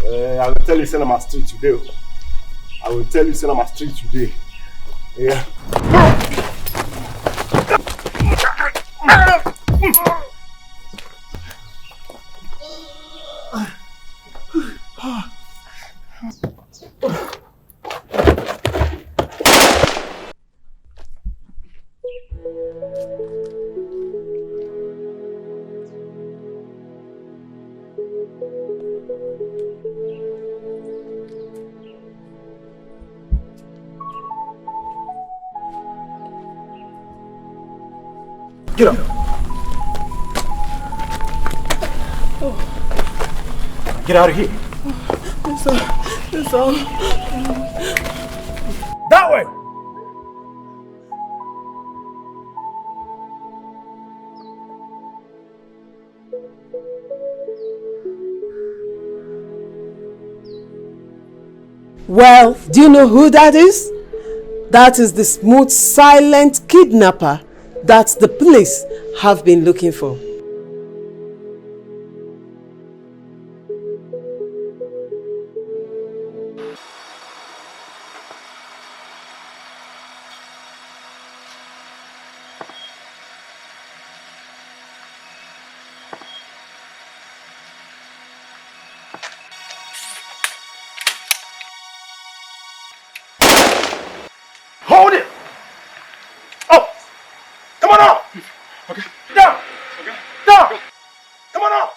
I will tell you say I'm a street today. I will tell you say I'm a street today. Yeah. Get up. Get out of here. That's all. That way. Well, do you know who that is? That is the smooth, silent kidnapper that the police have been looking for. Hold it! Oh! Come on up! Okay. Down! Okay. Down! Come on up!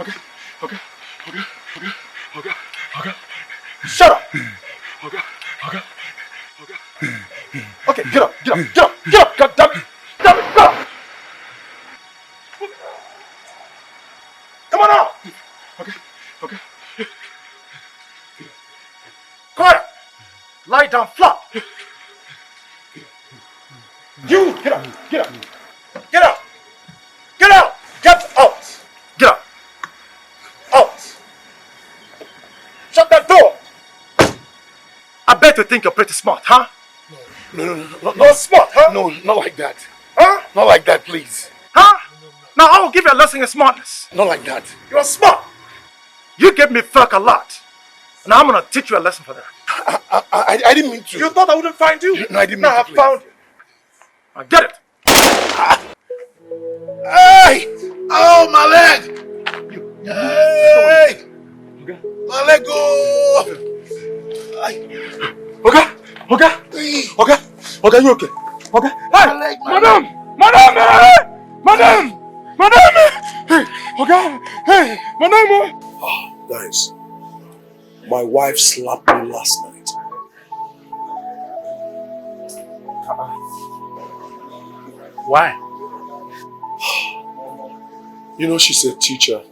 Okay. Okay. Okay. Okay. Okay. Okay. Shut up! Okay. Okay. Okay. Okay, get up! Get up! Get up! Get up! God damn it! Damn it! Get up! Come on up! Okay. Okay. Quiet! Lie down flat! You get up! Get up! Get up! Get out! Get out! Get up! Out! Shut that door! I bet you think you're pretty smart, huh? No. Not smart, huh? No, not like that. Huh? Not like that, please. Huh? Now I will give you a lesson in smartness. Not like that. You're smart. You gave me fuck a lot. Now I'm gonna teach you a lesson for that. I didn't mean to. You thought I wouldn't find you? No, I didn't mean now to. I found you. Now get it. Hey! Oh, my leg! Hey! My leg go! Okay? Okay, you okay? Okay? Hey! Madam! Hey! Okay? Hey! Madam! Oh, guys, my wife slapped me last night. Why? You know, she's a teacher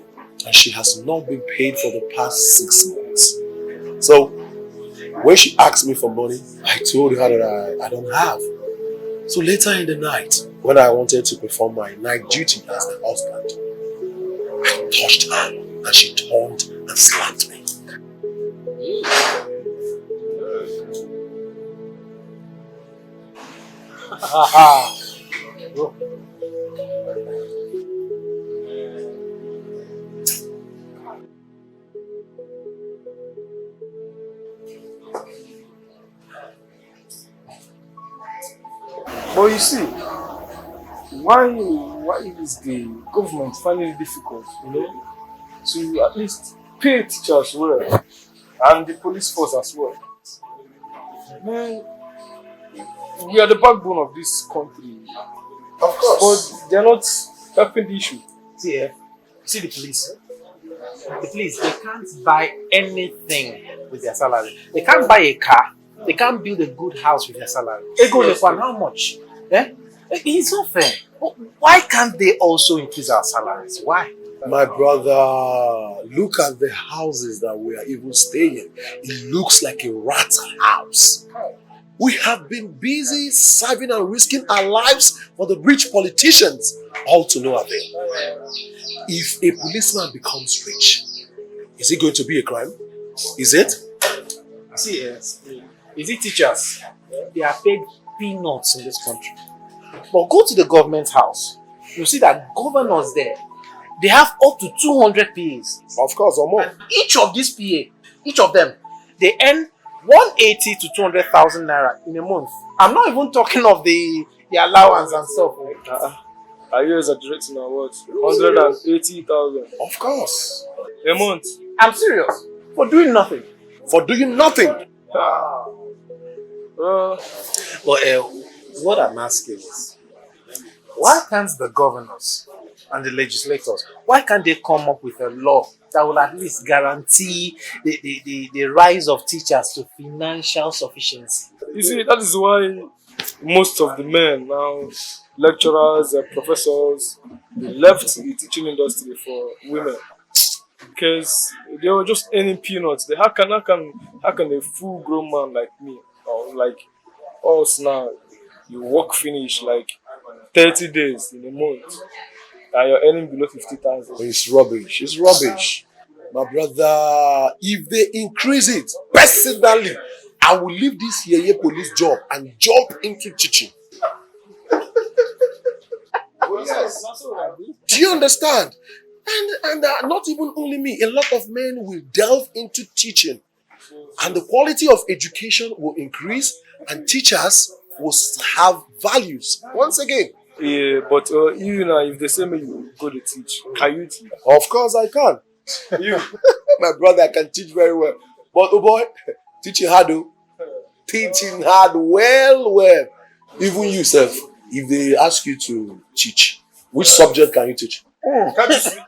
and she has not been paid for the past 6 months. So, when she asked me for money, I told her that I don't have. So later in the night, when I wanted to perform my night duty as the husband, I touched her and she turned and slapped me. But you see, why is the government finding it difficult, to at least pay teachers well and the police force as well? Man, we are the backbone of this country. Of course. But they're not helping the issue. See, see the police. The police, they can't buy anything with their salary. They can't buy a car. They can't build a good house with their salary. How much? It's not fair. Why can't they also increase our salaries? Why? My brother, look at the houses that we are even staying in. It looks like a rat house. We have been busy serving and risking our lives for the rich politicians, all to no avail. If a policeman becomes rich, is it going to be a crime? Is it? See, is it teachers? They are paid peanuts in this country. But go to the government house. You see that governors there, they have up to 200 PAs. Of course, or more. And each of these PA, each of them, they earn 180 to 200,000 naira in a month. I'm not even talking of the allowance and stuff. Are you exaggerating our words? 180,000. Of course. A month. I'm serious. For doing nothing. For doing nothing. What I'm asking is, why can't the governors and the legislators, why can't they come up with a law that will at least guarantee the rise of teachers to financial sufficiency? You see, that is why most of the men now, lecturers, professors, they left the teaching industry for women. Because they were just earning peanuts. How can a full-grown man like me, or like us now, you work finish like 30 days in a month, and you're earning below 50,000? It's rubbish. It's rubbish. My brother, if they increase it, better. Personally, I will leave this yeye police job and jump into teaching. Do you understand? And not even only me, a lot of men will delve into teaching. And the quality of education will increase and teachers will have values. Once again. Yeah, but you know, if they say me you go to teach, can you teach? Of course I can. You, my brother, I can teach very well. But oh boy, teaching hard though. Teaching hard well. Even you self, if they ask you to teach, which subject can you teach? Can you see?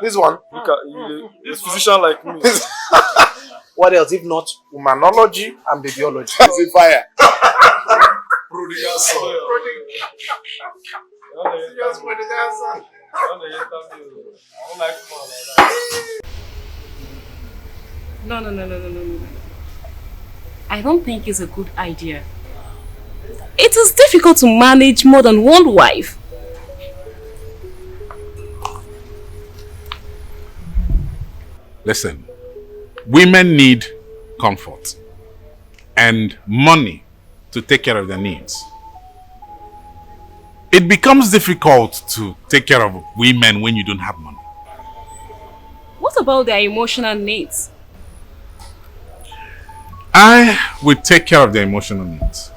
This one. Look at you, a physician like me. What else if not humanology and babyology? It's a fire. Prodigal son. No. I don't think it's a good idea. It is difficult to manage more than one wife. Listen, women need comfort and money to take care of their needs. It becomes difficult to take care of women when you don't have money. What about their emotional needs? I will take care of their emotional needs.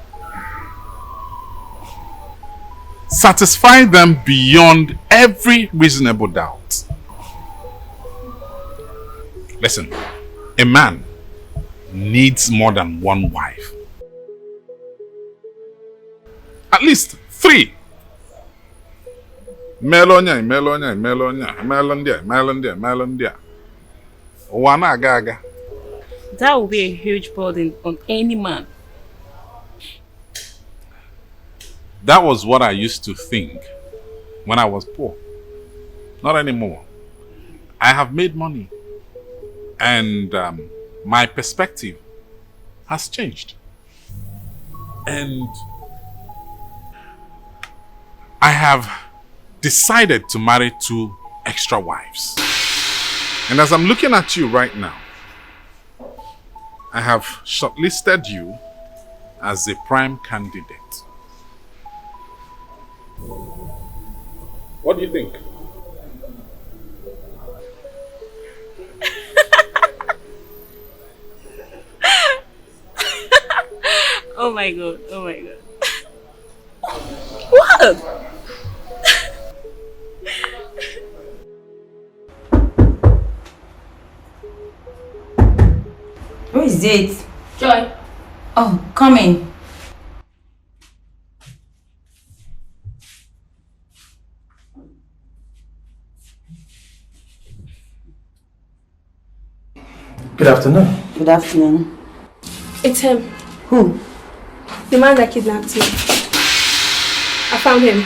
Satisfy them beyond every reasonable doubt. Listen, a man needs more than one wife. At least 3. Melonia. Wana gaga. That will be a huge burden on any man. That was what I used to think when I was poor. Not anymore. I have made money. And my perspective has changed. And I have decided to marry 2 extra wives. And as I'm looking at you right now, I have shortlisted you as a prime candidate. What do you think? Oh my god. What? Who is it? Joy. Oh, come in. Good afternoon. Good afternoon. It's him. Who? The man that kidnapped you. I found him.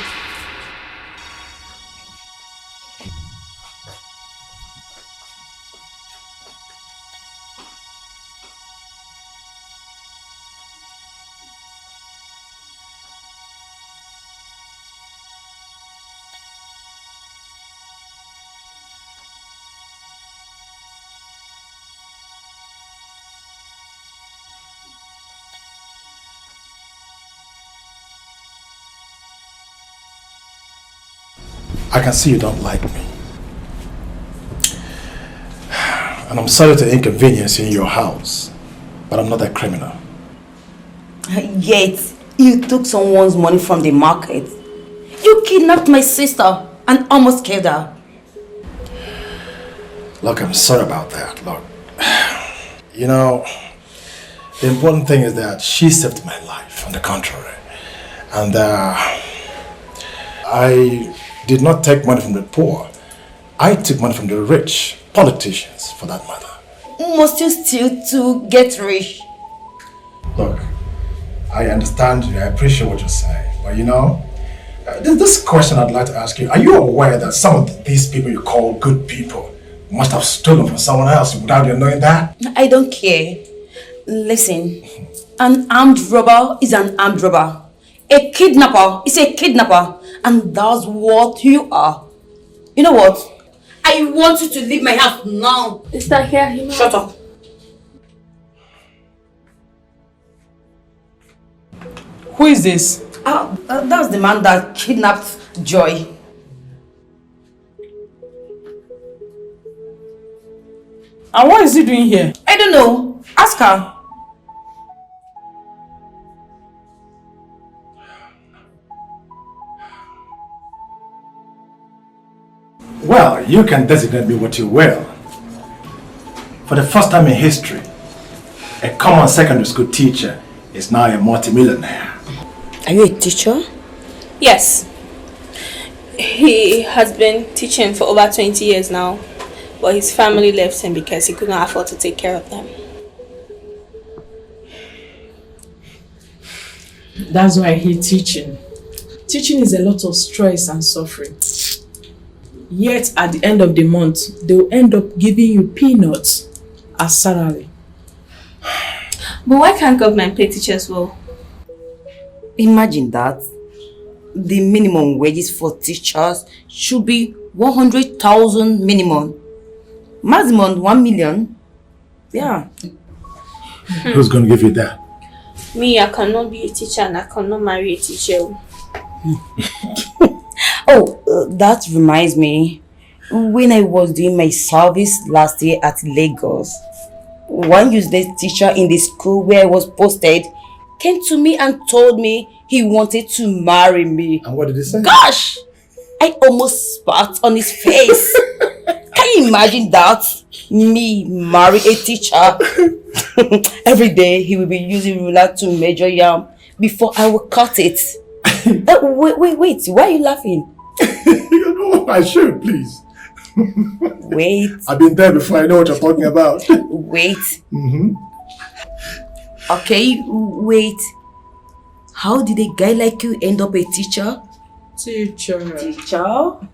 I can see you don't like me. And I'm sorry to inconvenience you in your house, but I'm not a criminal. Yet, you took someone's money from the market. You kidnapped my sister and almost killed her. Look, I'm sorry about that. Look, you know, the important thing is that she saved my life, on the contrary. And I did not take money from the poor. I took money from the rich, politicians, for that matter. Must you steal to get rich? Look, I understand you, I appreciate what you're saying, but you know, this question I'd like to ask you, are you aware that some of these people you call good people must have stolen from someone else without you knowing that? I don't care. Listen, an armed robber is an armed robber. A kidnapper is a kidnapper, and that's what you are. You know what? I want you to leave my house now. Is that here? Shut up. Who is this? That's the man that kidnapped Joy. And what is he doing here? I don't know. Ask her. Well, you can designate me what you will. For the first time in history, a common secondary school teacher is now a multimillionaire. Are you a teacher? Yes. He has been teaching for over 20 years now, but his family left him because he could not afford to take care of them. That's why he's teaching. Teaching is a lot of stress and suffering. Yet at the end of the month, they'll end up giving you peanuts as salary. But why can't government pay teachers well? Imagine that. The minimum wages for teachers should be 100,000 minimum. Maximum 1 million. Yeah. Who's going to give you that? Me, I cannot be a teacher and I cannot marry a teacher. That reminds me. When I was doing my service last year at Lagos, one useless teacher in the school where I was posted came to me and told me he wanted to marry me. And what did he say? Gosh! I almost spat on his face. Can you imagine that? Me marry a teacher. Every day he will be using ruler to measure yam before I will cut it. Wait, why are you laughing? I should, please. Wait. I've been there before, I know what you're talking about. Wait. Okay, wait. How did a guy like you end up a teacher? Teacher.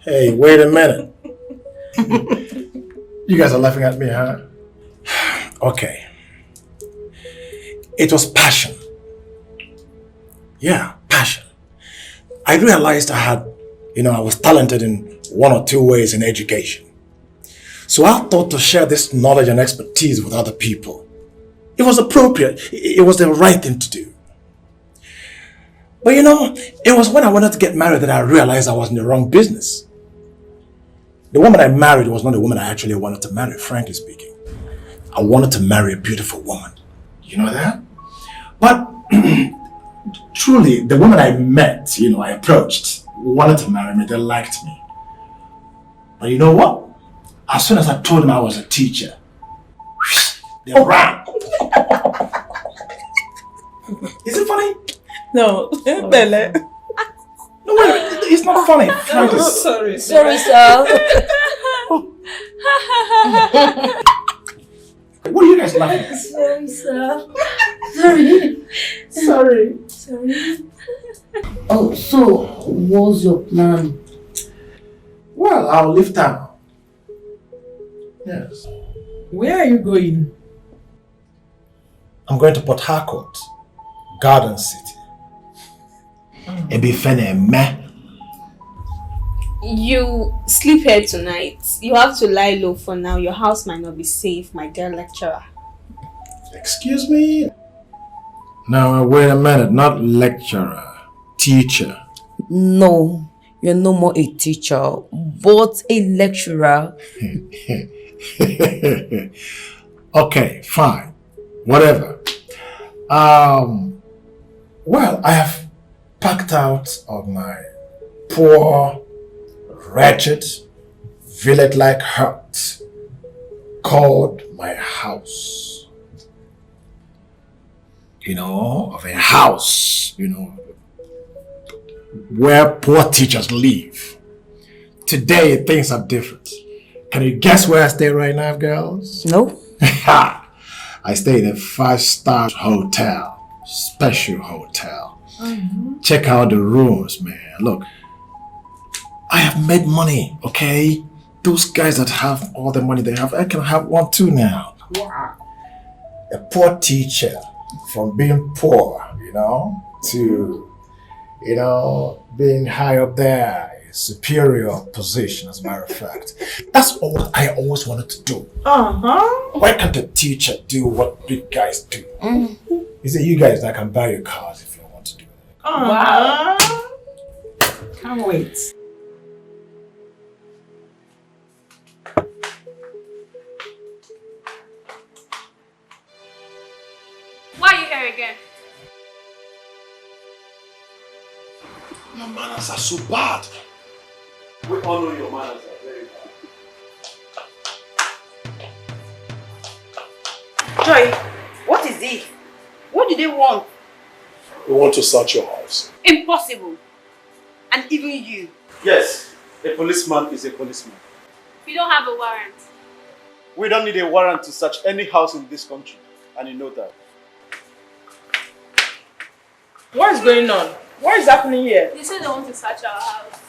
Hey, wait a minute. You guys are laughing at me, huh? Okay. It was passion. Yeah, passion. I realized I was talented in one or two ways in education. So I thought to share this knowledge and expertise with other people. It was appropriate. It was the right thing to do. But it was when I wanted to get married that I realized I was in the wrong business. The woman I married was not the woman I actually wanted to marry, frankly speaking. I wanted to marry a beautiful woman. You know that? But truly, the woman I met, I approached, wanted to marry me, they liked me. But you know what? As soon as I told them I was a teacher, they ran. Is it funny? No, Bele. No, wait, it's not funny. Frankly. Sorry, sir. What are you guys laughing at? Sorry, sir. Sorry. Oh, so what's your plan? Well, I'll leave town. Yes. Where are you going? I'm going to Port Harcourt, Garden City. You sleep here tonight. You have to lie low for now. Your house might not be safe, my dear lecturer. Excuse me? Now, wait a minute. Not lecturer. Teacher. No, you're no more a teacher, but a lecturer. Okay, fine. Whatever. Well, I have packed out of my poor, wretched, village-like hut called my house. Of a house, where poor teachers live. Today, things are different. Can you guess where I stay right now, girls? No. I stay in a 5-star hotel, special hotel. Check out the rooms, man. Look, I have made money, okay? Those guys that have all the money they have, I can have one too now. A poor teacher, from being poor, to, being high up there, a superior position, as a matter of fact. That's all I always wanted to do. Why can't a teacher do what big guys do? Is it you guys that can buy your cars if you want to do Wow. Can't wait. Why are you here again? Your manners are so bad. We all know your manners are very bad. Joy, what is it? What do they want? We want to search your house. Impossible. And even you. Yes, a policeman is a policeman. You don't have a warrant. We don't need a warrant to search any house in this country, and you know that. What is going on? What is happening here? They said they want to search our house.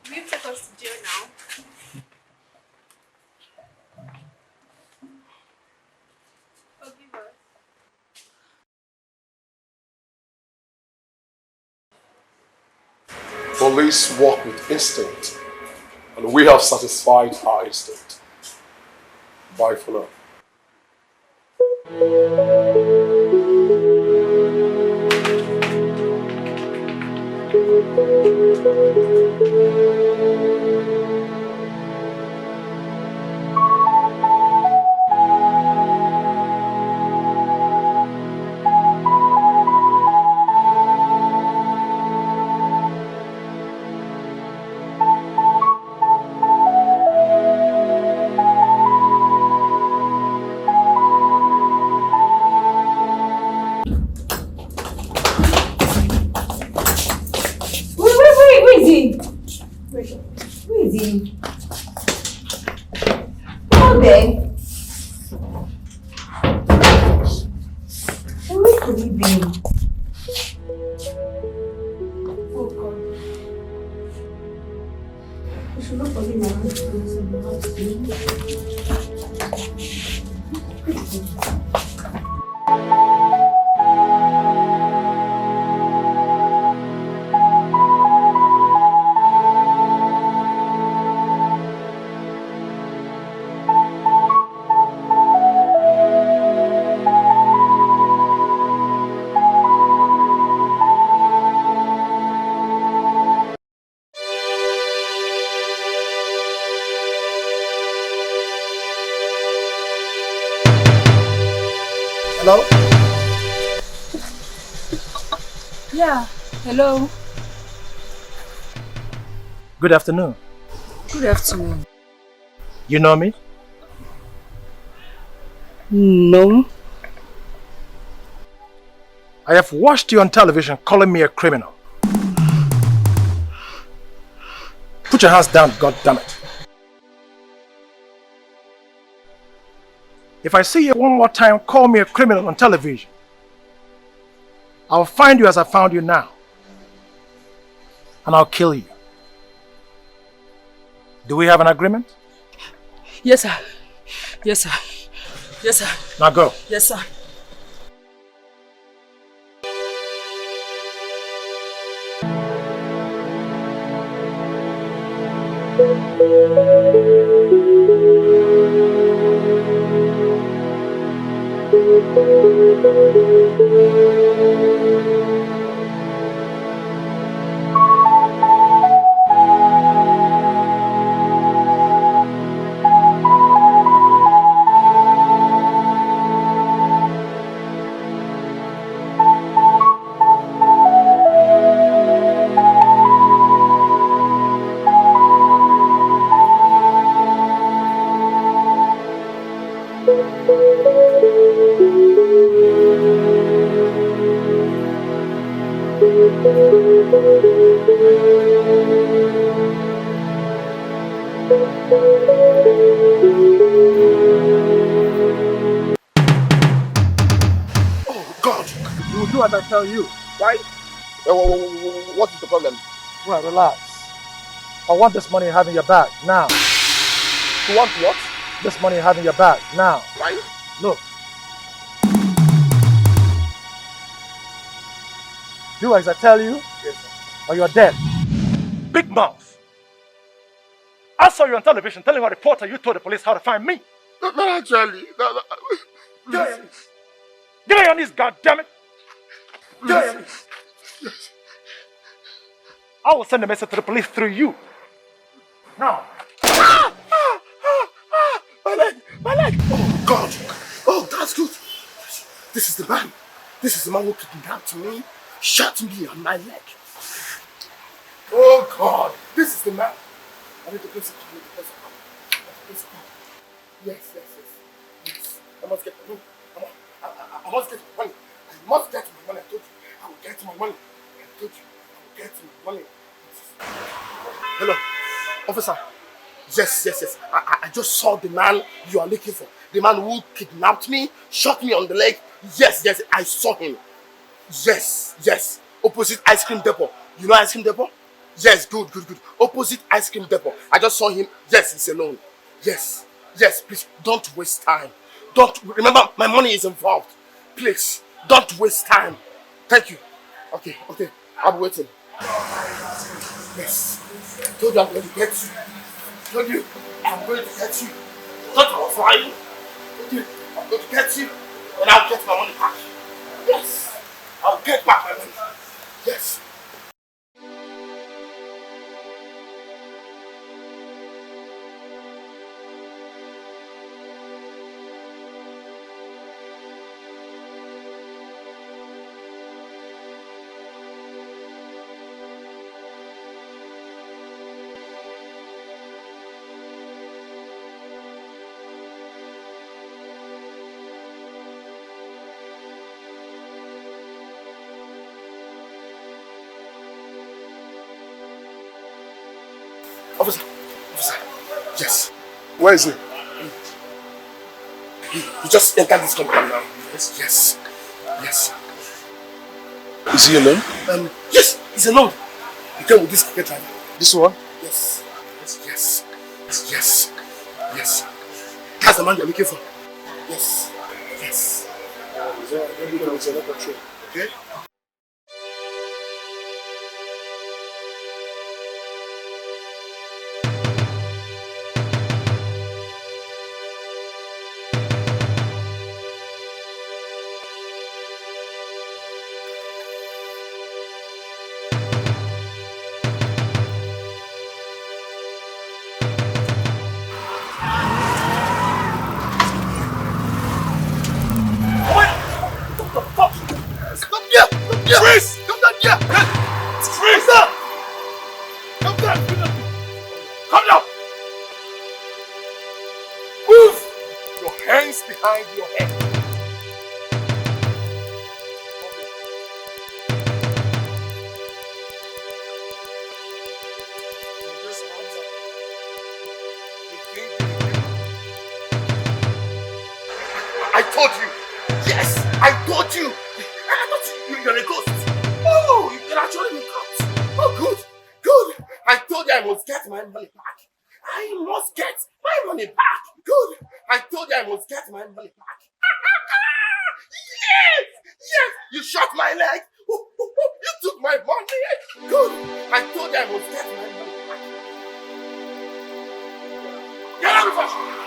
Will you take us to jail now? Forgive us. Police work with instinct, and we have satisfied our instinct. Bye for now. Where is he? Where is he? Come there. Where could he be? Oh God. I should not forget my hands in the house. Hello? Yeah, hello. Good afternoon. Good afternoon. You know me? No. I have watched you on television calling me a criminal. Put your hands down, goddammit. If I see you one more time call me a criminal on television, I'll find you as I found you now. And I'll kill you. Do we have an agreement? Yes, sir. Yes, sir. Yes, sir. Now go. Yes, sir. do as I tell you, right? What is the problem? Well, relax. I want this money you have in your bag, now. You want what? This money you have in your bag, now. Right? Look. Do as I tell you, or you're dead. Big mouth. I saw you on television telling a reporter you told the police how to find me. Not actually. Get on your knees. Get on your knees, goddammit. Get on your knees. I will send a message to the police through you. Now. My leg! Oh, God! Oh, that's good. This is the man. This is the man who kidnapped me, shot me on my leg. Oh, God! This is the man. I need to place it. Yes. I must get the money. I must get my money. I must get my money. I told you. I will get my money. I told you. I will get my money. Hello, officer. Yes. I just saw the man you are looking for. The man who kidnapped me, shot me on the leg. Yes, I saw him. Yes. Opposite ice cream depot. You know ice cream depot? Yes, good. Opposite ice cream depot. I just saw him. Yes, he's alone. Yes, please, don't waste time. Remember, my money is involved. Please, don't waste time. Thank you. Okay, I'll be waiting. Yes. I told you I'm going to get you. I told you I'm going to get you. I thought I was lying. I told you I'm going to get you and I'll get my money back. Yes. I'll get back my money. Yes. Officer. Yes. Where is he? He just entered this compound now. Yes. Is he alone? Yes, he's alone. He came with this cricket driver. This one? Yes. That's the man you're looking for. Yes. Okay? Freeze! Come down here! Freeze! Come down! Move! Your hands behind your head. I told you! Yes! I told you! You're a ghost. Oh, you can actually be caught. Oh, good. I told you I must get my money back. I must get my money back. Good. I told you I must get my money back. Yes. You shot my leg. You took my money. Good. I told you I must get my money back. Get out of here.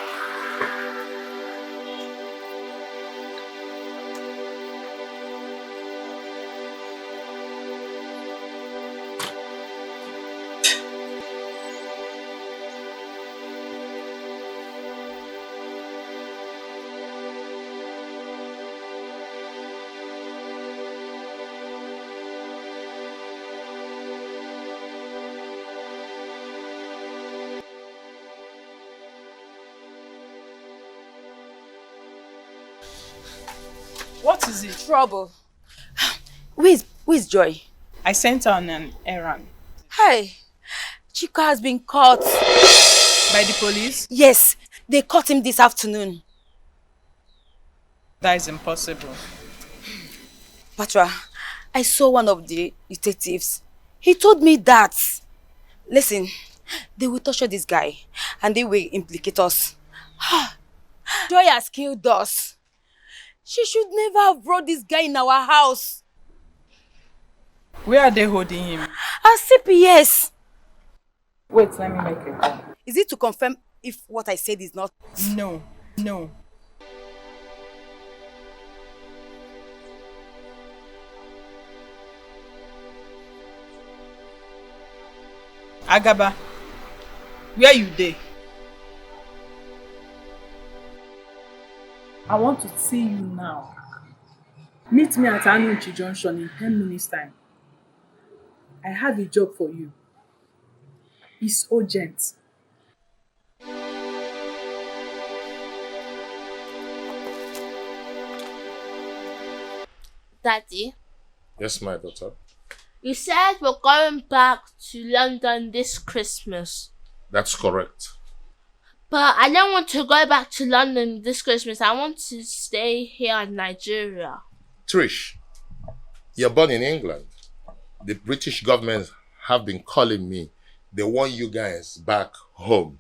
What is it? Trouble. Where's Joy? I sent her on an errand. Hey, Chico has been caught. By the police? Yes, they caught him this afternoon. That is impossible. Patra, I saw one of the detectives. He told me that, listen, they will torture this guy and they will implicate us. Joy has killed us. She should never have brought this guy in our house. Where are they holding him? At CPS. Wait, let me make a call. Is it to confirm if what I said is not? No. Agaba, where you dey? I want to see you now. Meet me at Anuchi Junction in 10 minutes time. I have a job for you. It's urgent. Daddy, Yes, my daughter. you said we're going back to London this Christmas. That's correct. But I don't want to go back to London this Christmas. I want to stay here in Nigeria. Trish, you're born in England. The British government have been calling me. They want you guys back home.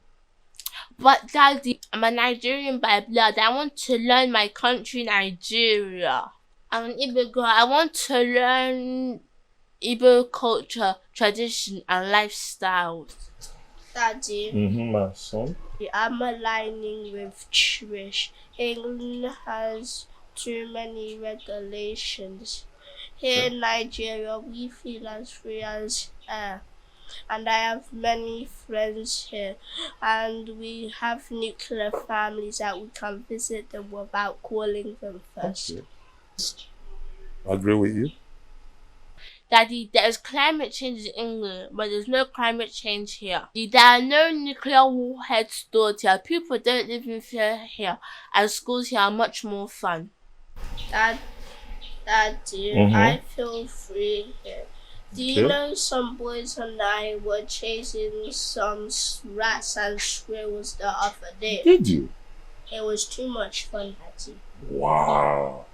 But Daddy, I'm a Nigerian by blood. I want to learn my country, Nigeria. I'm an Igbo girl. I want to learn Igbo culture, tradition, and lifestyles. Daddy, My son. I'm aligning with Trish. England has too many regulations. Here in Nigeria, we feel as free as air. And I have many friends here. And we have nuclear families that we can visit them without calling them first. Okay. I agree with you. Daddy, there's climate change in England, but there's no climate change here. There are no nuclear warheads stored here. People don't live in fear here, and schools here are much more fun. Daddy, I feel free here. Do you know some boys and I were chasing some rats and squirrels the other day? Did you? It was too much fun, Daddy. Wow.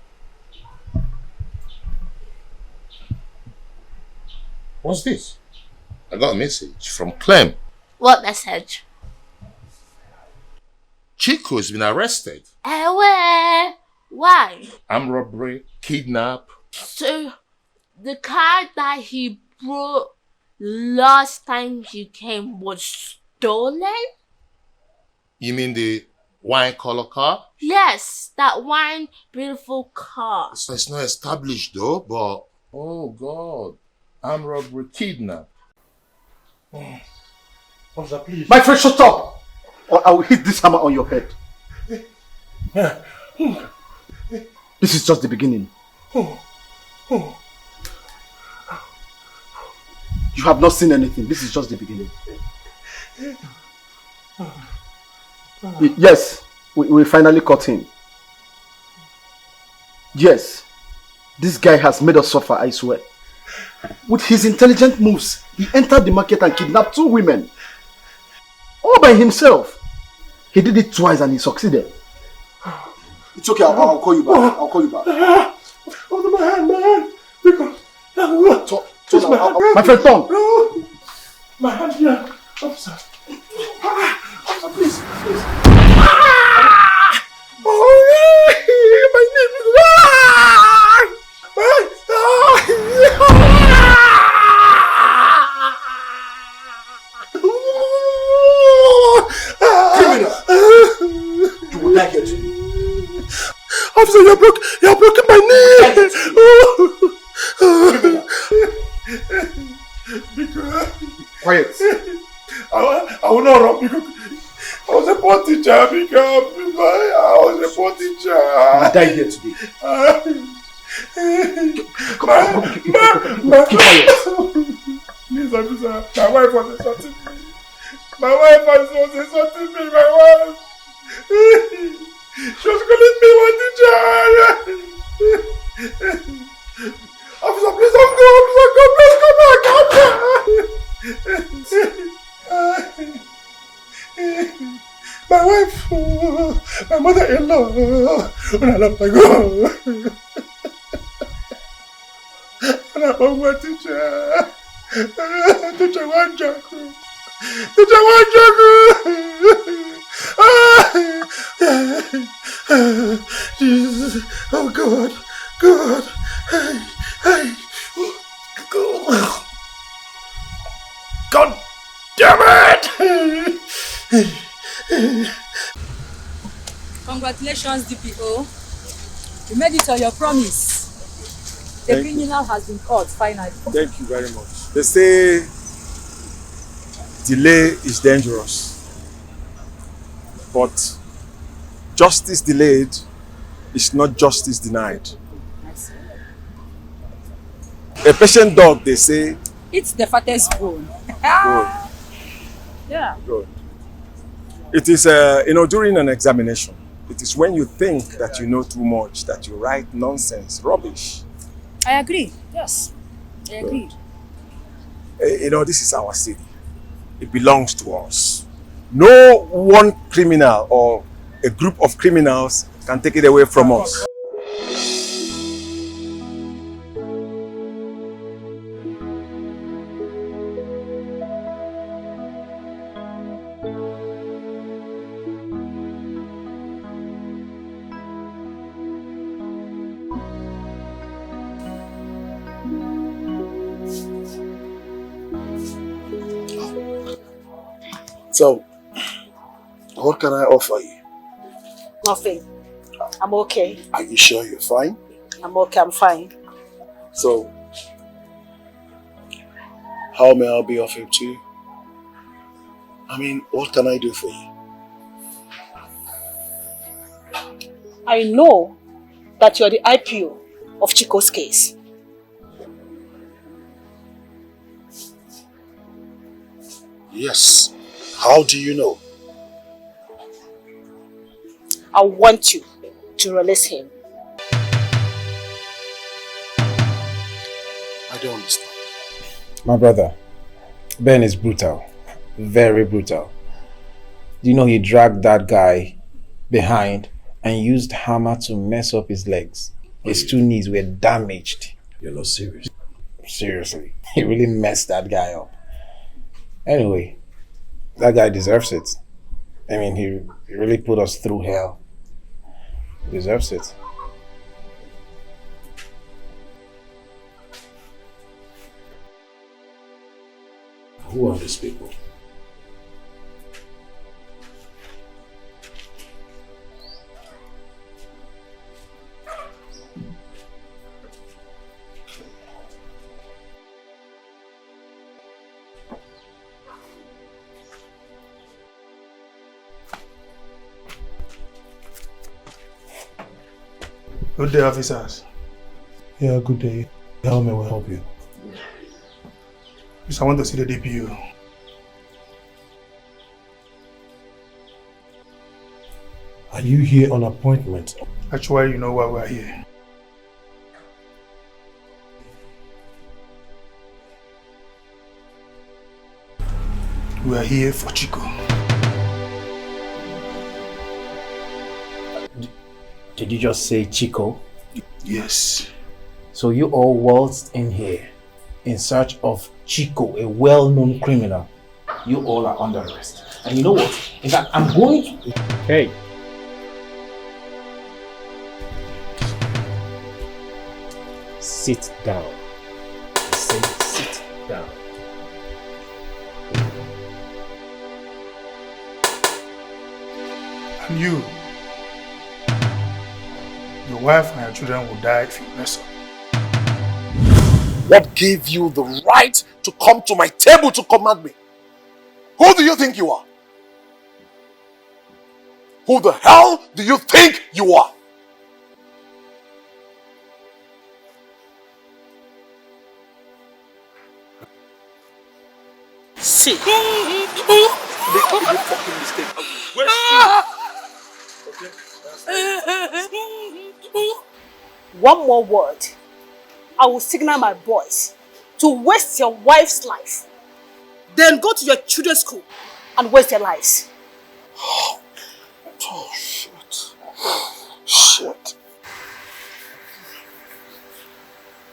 What's this? I got a message from Clem. What message? Chico's been arrested. Where? Why? Armed robbery, kidnap. So, the car that he brought last time he came was stolen? You mean the wine color car? Yes, that one beautiful car. So it's not established though, but oh God. Armed robbery, kidnap. Officer, please. My friend, shut up! Or I will hit this hammer on your head. This is just the beginning. You have not seen anything. This is just the beginning. Yes, we finally caught him. Yes, this guy has made us suffer, I swear. With his intelligent moves, he entered the market and kidnapped 2 women. All by himself. He did it twice and he succeeded. It's okay, I'll call you back. I'll call you back. Oh, my hand, my friend, Tom. My hand here, officer. Officer, please. Oh, my name is criminal. You will die here too. Officer, you're broken my knee. Quiet. I will not run because I was a poor teacher. I was a poor teacher. You die here today. Please, officer. My wife was insulting me. My wife was insulting me. My wife. She was calling me one teacher. Officer, please don't go. Officer, please come back. My wife, my mother-in-law, when I left, I go. my teacher. Teacher one Jaku. Teacher one Jaku. Jesus. Oh God. God. Hey. God. God damn it. Congratulations, DPO. You made it on your promise. The criminal has been caught finally. Thank you very much. They say delay is dangerous, but justice delayed is not justice denied. A patient dog, they say. It's the fattest bone. Good. Yeah. Good. It is, during an examination, it is when you think that you know too much that you write nonsense, rubbish. I agree. Yes. I agree. This is our city. It belongs to us. No one criminal or a group of criminals can take it away from us. So, what can I offer you? Nothing. I'm okay. Are you sure you're fine? I'm okay. I'm fine. So, how may I be of help to you? I mean, what can I do for you? I know that you're the IPO of Chico's case. Yes. How do you know? I want you to release him. I don't understand. My brother, Ben is brutal. Very brutal. Do you know he dragged that guy behind and used hammer to mess up his legs? His two knees were damaged. You're not serious. Seriously. He really messed that guy up. Anyway, that guy deserves it. I mean, he really put us through hell. He deserves it. Who are these people? Good day, officers. Yeah, good day. How may we help you? Yes, I want to see the DPU. Are you here on appointment? Actually, you know why we're here. We are here for Chico. Did you just say Chico? Yes. So you all waltzed in here in search of Chico, a well-known criminal. You all are under arrest. And you know what? In fact, I'm going to... Hey. Sit down. I say sit down. And you, your wife and your children will die if you mess up. What gave you the right to come to my table to command me? Who do you think you are? Who the hell do you think you are? See. One more word, I will signal my boys to waste your wife's life. Then go to your children's school and waste their lives. Oh shit. Shit.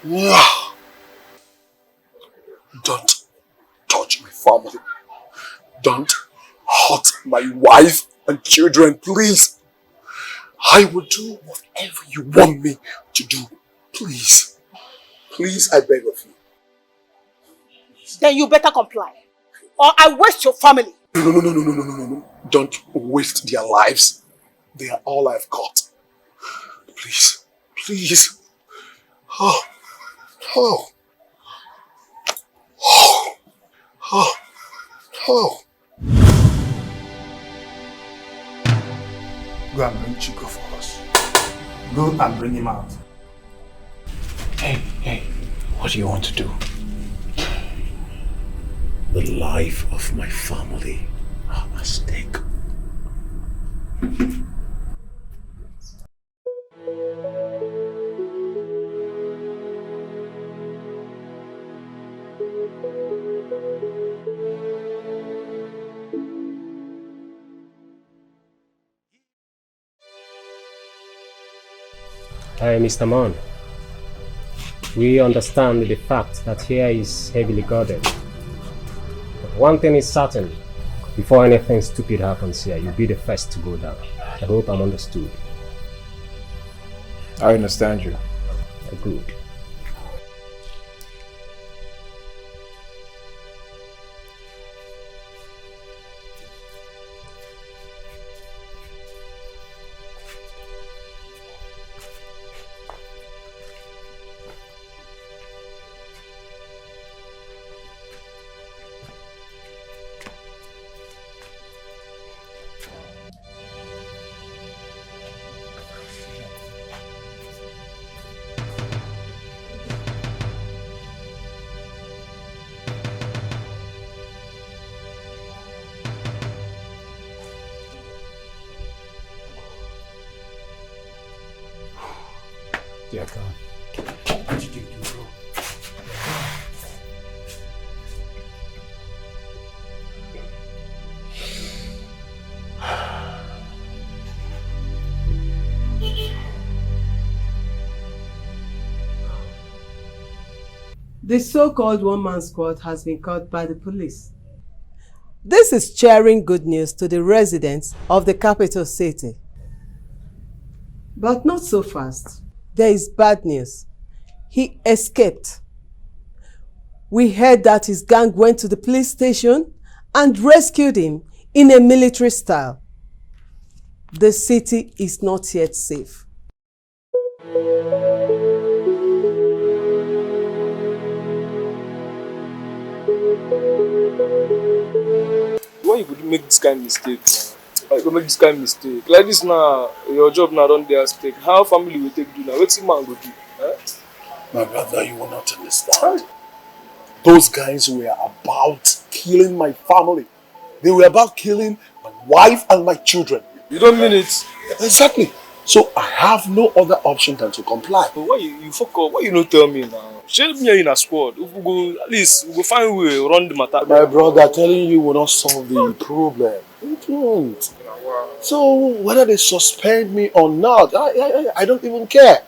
Yeah. family. Don't hurt my wife and children, please. I will do whatever you want me to do. Please. Please, I beg of you. Then you better comply, or I waste your family. No. Don't waste their lives. They are all I've got. Please. Please. Oh. Oh. Oh. Oh. Oh. Go and bring Chico for us. Go and bring him out. Hey, what do you want to do? The life of my family are at stake. Hi, Mr. Man. We understand the fact that here is heavily guarded. But one thing is certain, before anything stupid happens here, you'll be the first to go down. I hope I'm understood. I understand you. Good. Dear God. What did you do, bro? The so-called one-man squad has been caught by the police. This is cheering good news to the residents of the capital city. But not so fast. There is bad news. He escaped. We heard that his gang went to the police station and rescued him in a military style. The city is not yet safe. Why you could make this kind of mistake? Why you could make this kind of mistake? Like this now, your job now don't dare stake. How family will take you now? What's man go do? My brother, you will not understand. Those guys were about killing my family. They were about killing my wife and my children. You don't mean it? Exactly. So I have no other option than to comply. But why you fuck up? Why you not tell me now? Share me in a squad. If we go, at least we go find a way run the matter. My brother, telling you will not solve the problem. It won't. So whether they suspend me or not, I don't even care.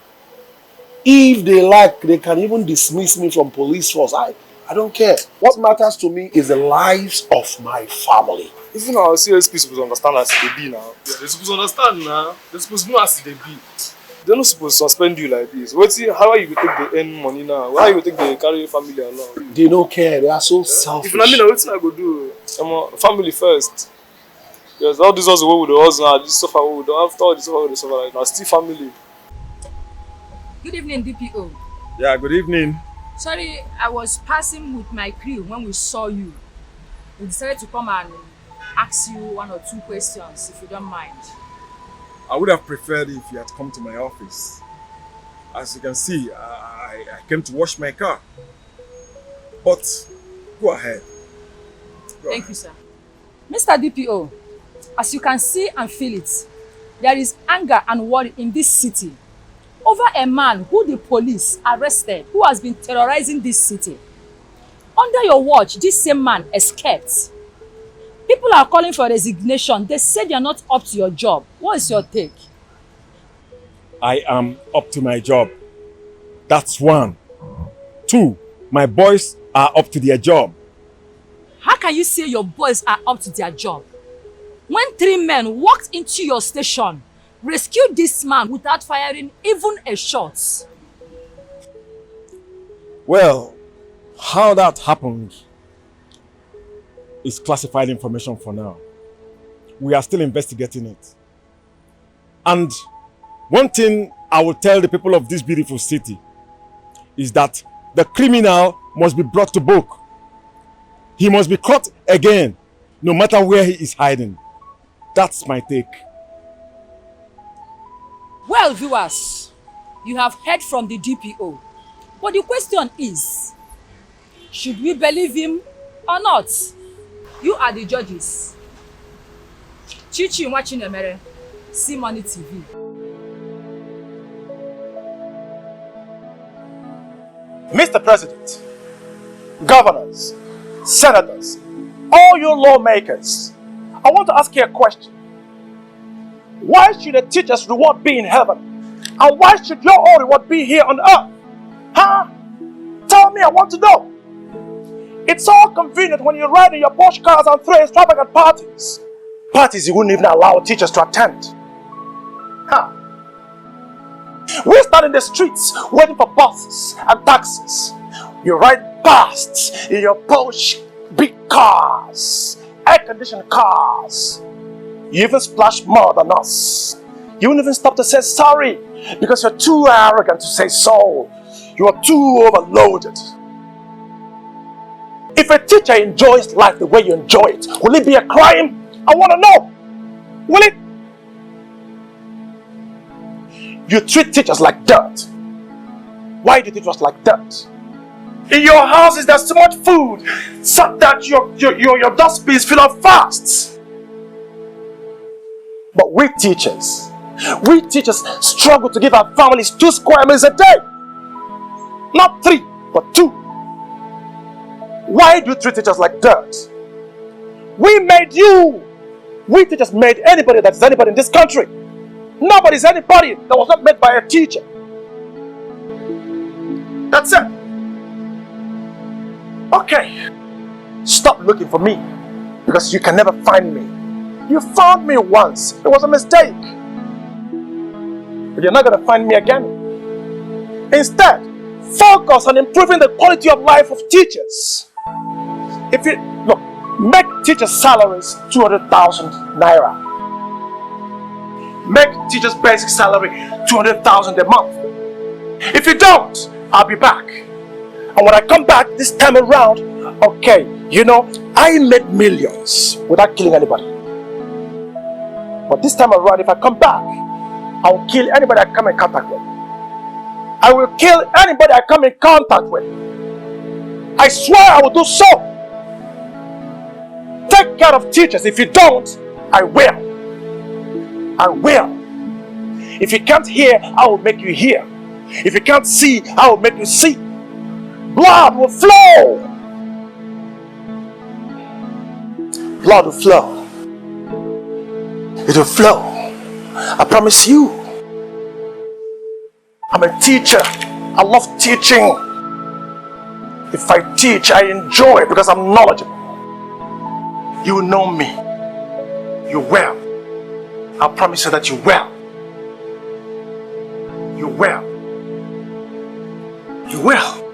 If they like, they can even dismiss me from police force. I don't care. What matters to me is the lives of my family. Even our CSP supposed to understand as they be now. Yeah, they're supposed to understand now. They're supposed to know as they be. They're not supposed to suspend you like this. How are you going to take the earn money now? Why are you going to take the carry family along? They don't care. They are so selfish. If I mean, what I go do? Family first. Yes, all this was the way with the husband. This suffer we don't after all this suffer we suffer right now. Still family. Good evening, DPO. Yeah, good evening. Sorry, I was passing with my crew when we saw you. We decided to come and ask you one or two questions, if you don't mind. I would have preferred if you had come to my office. As you can see, I came to wash my car. But go ahead. Thank you, sir. Mr. DPO, as you can see and feel it, there is anger and worry in this city over a man who the police arrested, who has been terrorizing this city. Under your watch, this same man escaped. People are calling for resignation. They said you're not up to your job. What is your take? I am up to my job. That's one. Two, my boys are up to their job. How can you say your boys are up to their job? When 3 men walked into your station, rescued this man without firing even a shot. Well, how that happened is classified information for now. We are still investigating it. And one thing I will tell the people of this beautiful city is that the criminal must be brought to book. He must be caught again, no matter where he is hiding. That's my take. Well, viewers, you have heard from the DPO. But the question is, should we believe him or not? You are the judges. Chichi watching Emere, See Money TV. Mr. President, governors, senators, all you lawmakers, I want to ask you a question. Why should the teacher's reward be in heaven? And why should your own reward be here on earth? Huh? Tell me, I want to know. It's all convenient when you ride in your Porsche cars and throw extravagant parties. Parties you wouldn't even allow teachers to attend. Huh? We stand in the streets waiting for buses and taxis. You ride past in your Porsche big cars, air-conditioned cars. You even splash more than us. You won't even stop to say sorry because you're too arrogant to say so. You are too overloaded. If a teacher enjoys life the way you enjoy it, will it be a crime? I want to know. Will it? You treat teachers like dirt. Why do you treat us like dirt? In your houses there's so much food so that your dustbins fill up fast. But we teachers struggle to give our families 2 square meals a day. Not 3, but 2. Why do you treat teachers like dirt? We made you. We teachers made anybody that is anybody in this country. Nobody's anybody that was not made by a teacher. That's it. Okay. Stop looking for me because you can never find me. You found me once. It was a mistake. But you're not going to find me again. Instead, focus on improving the quality of life of teachers. If you look, make teachers' salaries 200,000 naira. Make teachers' basic salary 200,000 a month. If you don't, I'll be back. And when I come back this time around, okay, you know, I made millions without killing anybody. But this time around, if I come back, I will kill anybody I come in contact with. I will kill anybody I come in contact with. I swear I will do so. Take care of teachers. If you don't, I will. I will. If you can't hear, I will make you hear. If you can't see, I will make you see. Blood will flow. Blood will flow. It will flow. I promise you. I'm a teacher. I love teaching. If I teach, I enjoy it because I'm knowledgeable. You know me. You will. I promise you that you will. You will. You will.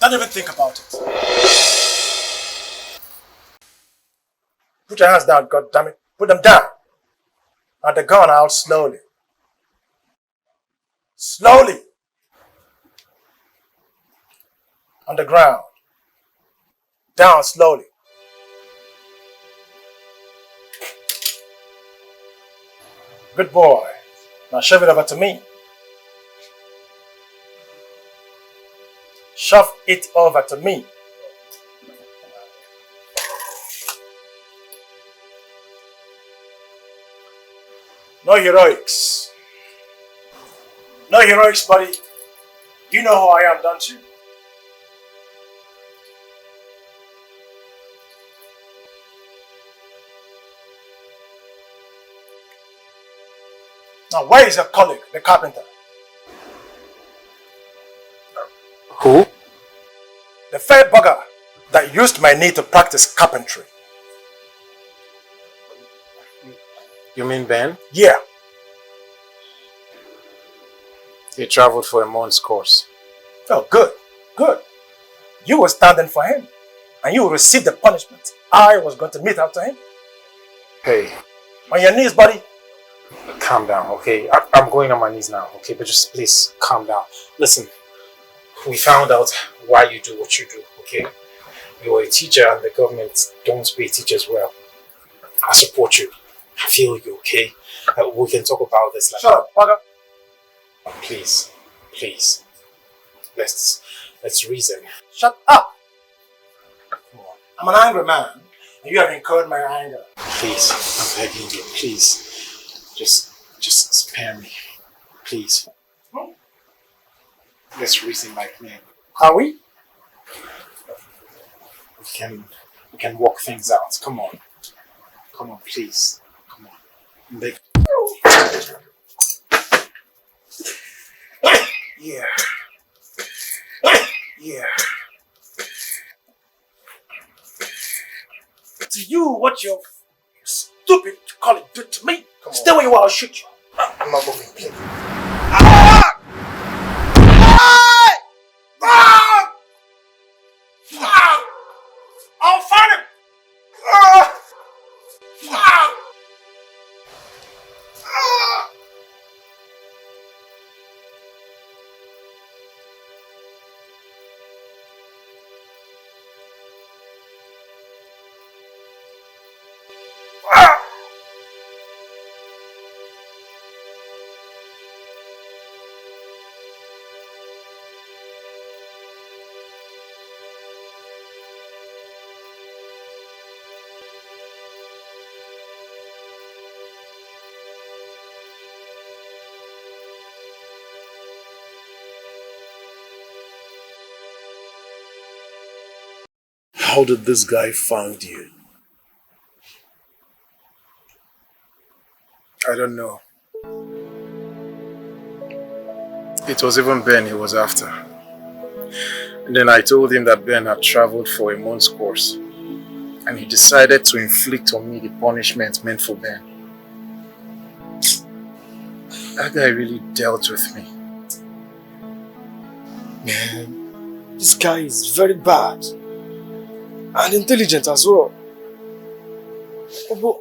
Don't even think about it. Put your hands down, goddammit. Put them down. And the gun out slowly. Slowly. On the ground. Down slowly. Good boy. Now shove it over to me. Shove it over to me. No heroics. No heroics, buddy. You know who I am, don't you? Now, where is your colleague, the carpenter? Who? The fair bugger that used my knee to practice carpentry. You mean Ben? Yeah. He traveled for a month's course. Oh, good. Good. You were standing for him. And you will receive the punishment I was going to mete out to him. Hey. On your knees, buddy. Calm down, okay? I'm going on my knees now, okay? But just please calm down. Listen, we found out why you do what you do, okay? You're a teacher and the government don't pay teachers well. I support you. I feel you, okay? We can talk about this later. Shut up, bugger. Please, please. Let's reason. Shut up. I'm an angry man, and you have incurred my anger. Please, I'm begging you, please. Just spare me. Please. Let's reason like men. Are we? We can work things out. Come on. Come on, please. Come on. I'm begging. Yeah. Yeah. To you, what your stupid colleague did to me. Stay where you are, I'll shoot you. I'm not moving, please. I'll find him. How did this guy find you? I don't know. It was even Ben he was after. And then I told him that Ben had traveled for a month's course. And he decided to inflict on me the punishment meant for Ben. That guy really dealt with me. Man, this guy is very bad. And intelligent as well. But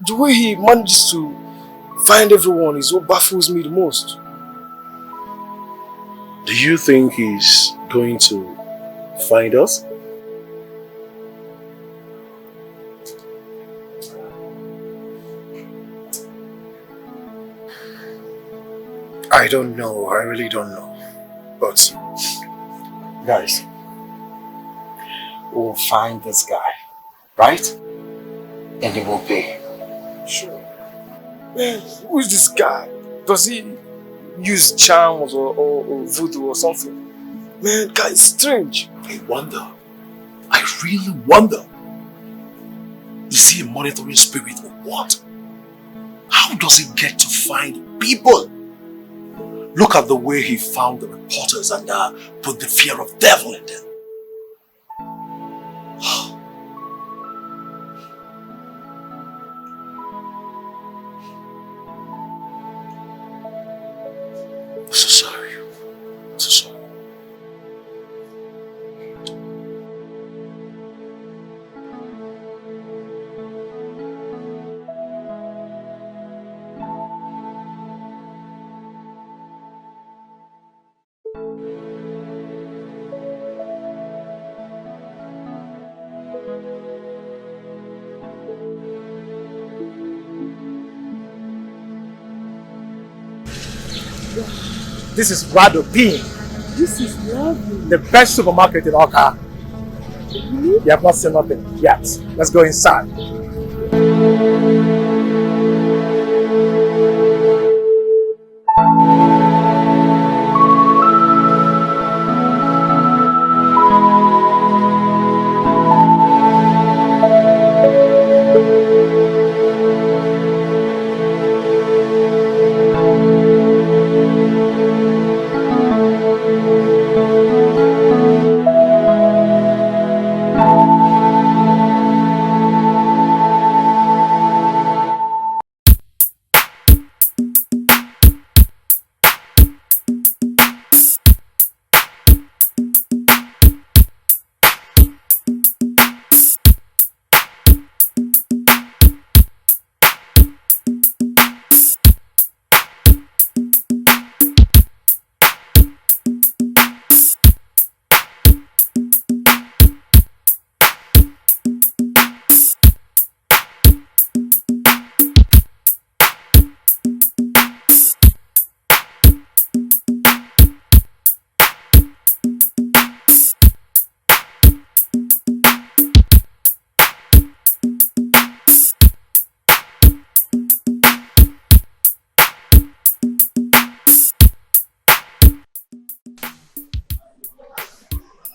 the way he manages to find everyone is what baffles me the most. Do you think he's going to find us? I don't know, I really don't know. But, guys, we'll find this guy, right? And he will pay. Sure. Man, who is this guy? Does he use charms or voodoo or something? Man, guy is strange. I wonder. I really wonder. Is he a monitoring spirit or what? How does he get to find people? Look at the way he found the reporters and put the fear of devil in them. I'm so sorry. I'm so sorry. This is Radopin, This is lovely. the best supermarket in Oka. You have not seen nothing yet. Let's go inside.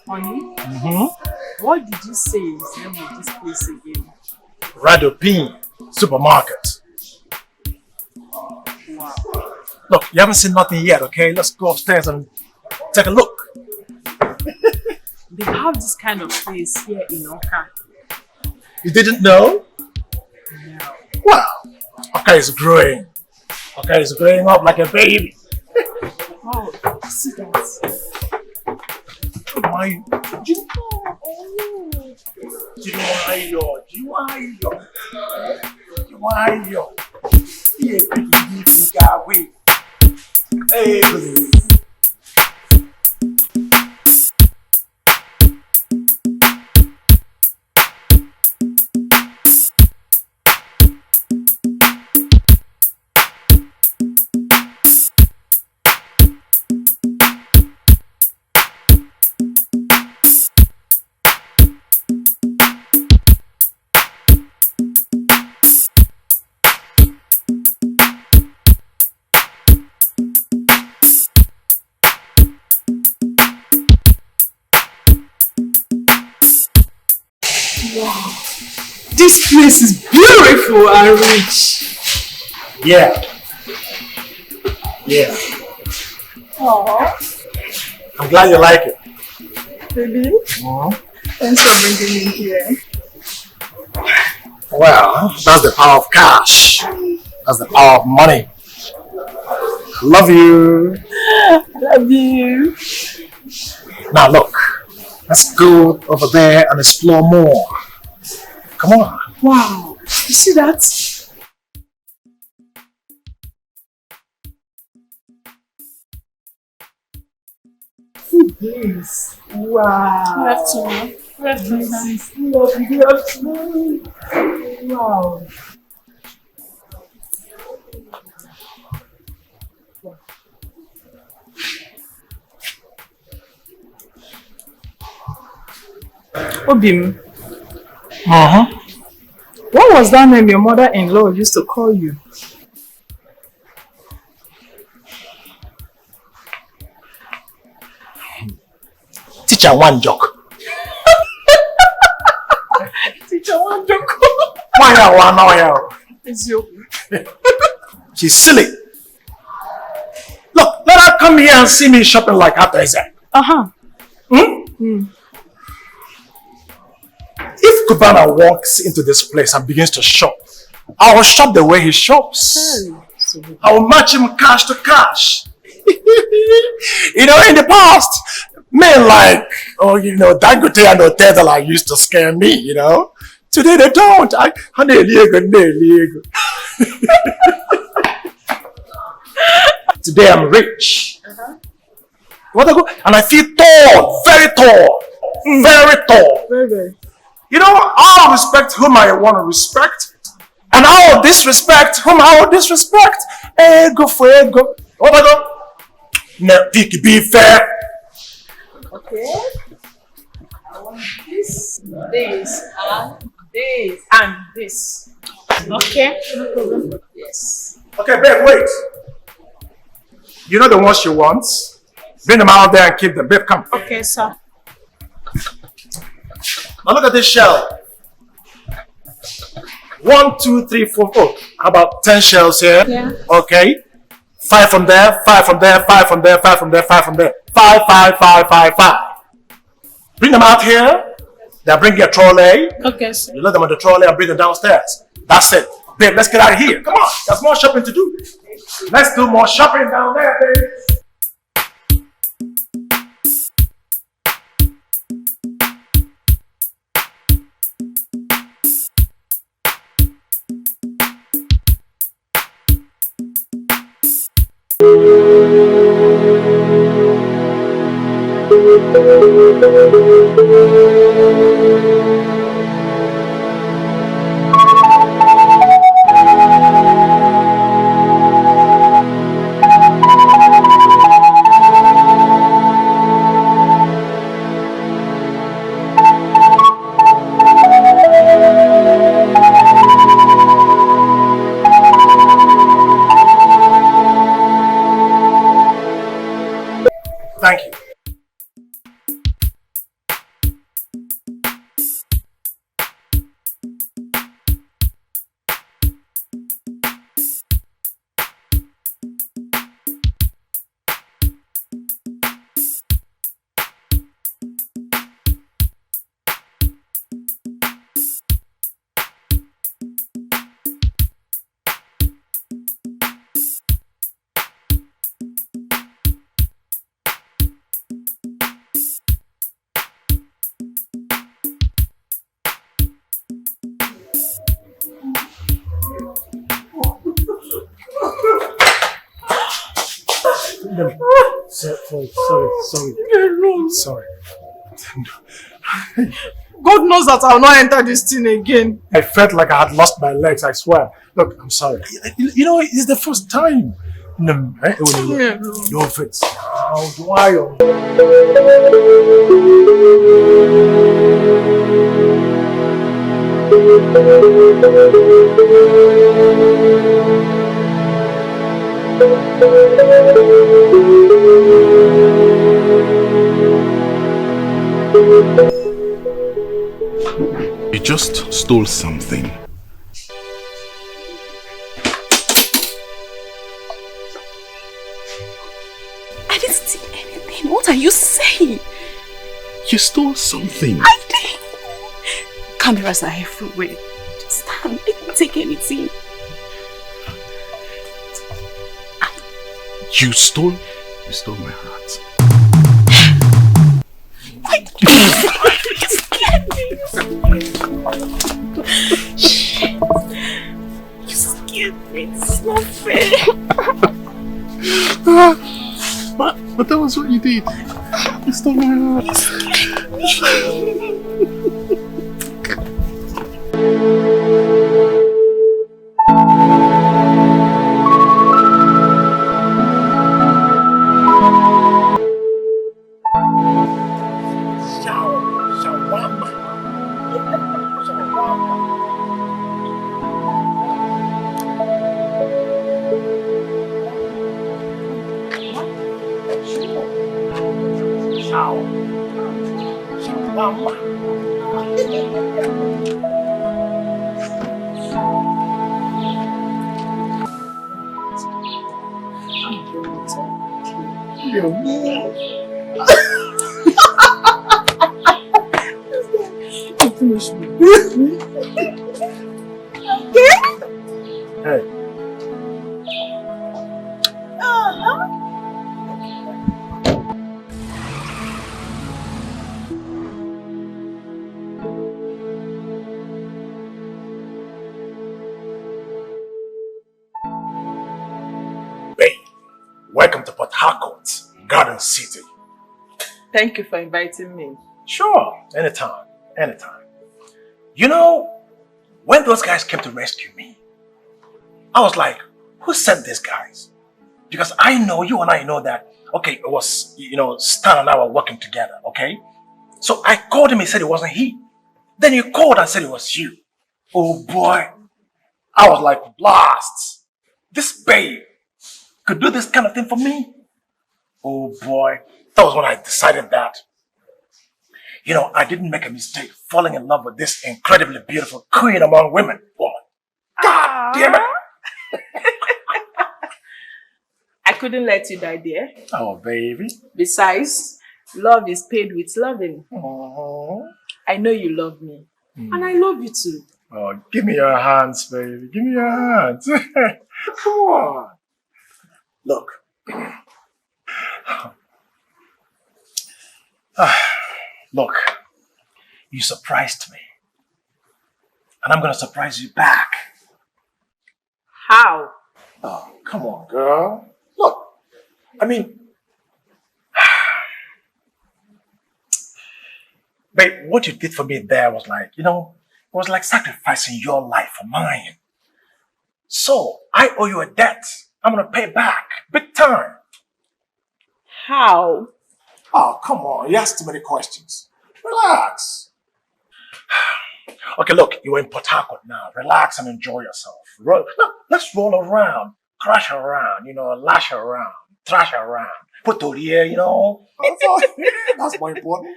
Honey, what did you say is the name of this place again? Radopin Supermarket. Wow. Look, you haven't seen nothing yet, okay? Let's go upstairs and take a look. They have this kind of place here in Oka. You didn't know? No. Wow. Oka is growing. Oka is growing up like a baby. Wow, see that? Why? Wow. This place is beautiful and rich. Yeah. Yeah. Aww. I'm glad you like it. Baby, thanks for bringing me here. Well, that's the power of cash. That's the power of money. Love you. Love you. Now look, let's go over there and explore more. Come on. Wow, you see that? Yes. Wow. Good afternoon. Good afternoon. Wow. Obim. What was that name your mother-in-law used to call you? Teacher one joke. Teacher one joke. Why now? It's you. She's silly. Look, let her come here and see me shopping like after Isaac. If Kubana walks into this place and begins to shop, I will shop the way he shops. I will match him cash to cash. You know, in the past, men like, Dangote and Otedala used to scare me, you know. Today they don't. Today I'm rich. And I feel tall, very tall. Very tall. Very. You know, I will respect whom I want to respect, and I will disrespect whom I will disrespect. Ego for ego. Now, Vicky, be fair. Okay. I want this, this, and this. Okay? No problem. Yes. Okay, babe, wait. You know the ones she wants? Bring them out there and keep them. Babe, come. Okay, sir. Now look at this shell. 1, 2, 3, 4. Oh, how about 10 shells here? Yeah. Okay. 5 from there, 5 from there, 5 from there, 5 from there, 5 from there. 5, 5, 5, 5, 5. Bring them out here. Then bring your trolley. Okay, sir. You let them on the trolley and bring them downstairs. That's it. Babe, let's get out of here. Come on. There's more shopping to do. Let's do more shopping down there, babe. Thank you. Sorry. God knows that I'll not enter this thing again. I felt like I had lost my legs, I swear. Look, I'm sorry. You know, it's the first time. No, no offense. How do I? You just stole something. I didn't steal anything. What are you saying? You stole something. I did. Cameras are everywhere. Just stand. I didn't take anything. You stole my heart. Shit. You scared me. It's not fair. But that was what you did. You stole my heart. You scared me. Hey. Welcome to Port Harcourt, Garden City. Thank you for inviting me. Sure, anytime, anytime. You know, when those guys came to rescue me, I was like, who sent these guys? Because I know, you and I know that okay, it was, Stan and I were working together, okay? So I called him, he said it wasn't he. Then you called and said it was you. Oh boy. I was like, blast. This babe could do this kind of thing for me. Oh boy. That was when I decided that, I didn't make a mistake falling in love with this incredibly beautiful queen among women. Woman. God damn it. I couldn't let you die there. Oh, baby. Besides, love is paid with loving. I know you love me. And I love you too. Oh, give me your hands, baby. Give me your hands. Come on. Look. Look. You surprised me. And I'm going to surprise you back. How? Oh, come on, girl. Look. I mean, babe, what you did for me there was like, it was like sacrificing your life for mine. So, I owe you a debt. I'm going to pay back. Big time. How? Oh, come on. You asked too many questions. Relax. Okay, look, you're in Port Harcourt now. Relax and enjoy yourself. Let's roll around, crash around, lash around, trash around, put to the air, That's more important.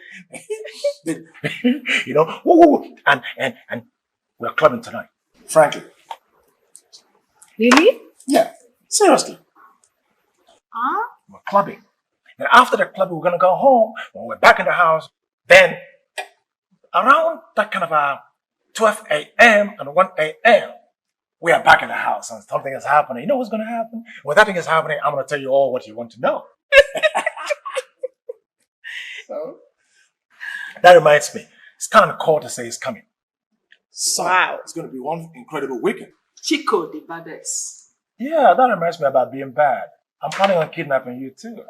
And we're clubbing tonight. Frankly. Really? Yeah, seriously. Huh? We're clubbing. And after the club, we're going to go home. When we're back in the house, then around that kind of 12 a.m. and 1 a.m., we are back in the house and something is happening. You know what's going to happen? When that thing is happening, I'm going to tell you all what you want to know. So, that reminds me, Stan called to say he's coming. So, wow. It's going to be one incredible weekend. Chico the baddest. Yeah, that reminds me about being bad. I'm planning on kidnapping you too.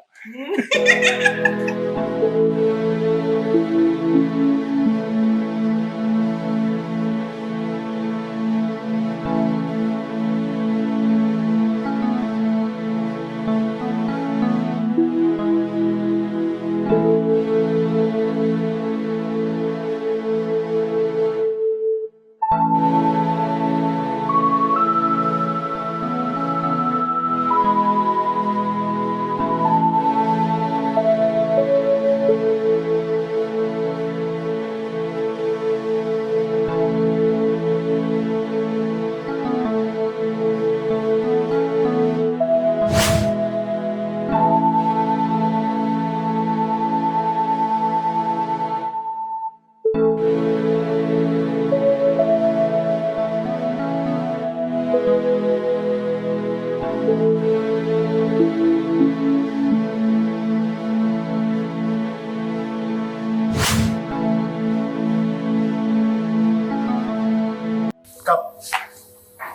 Come.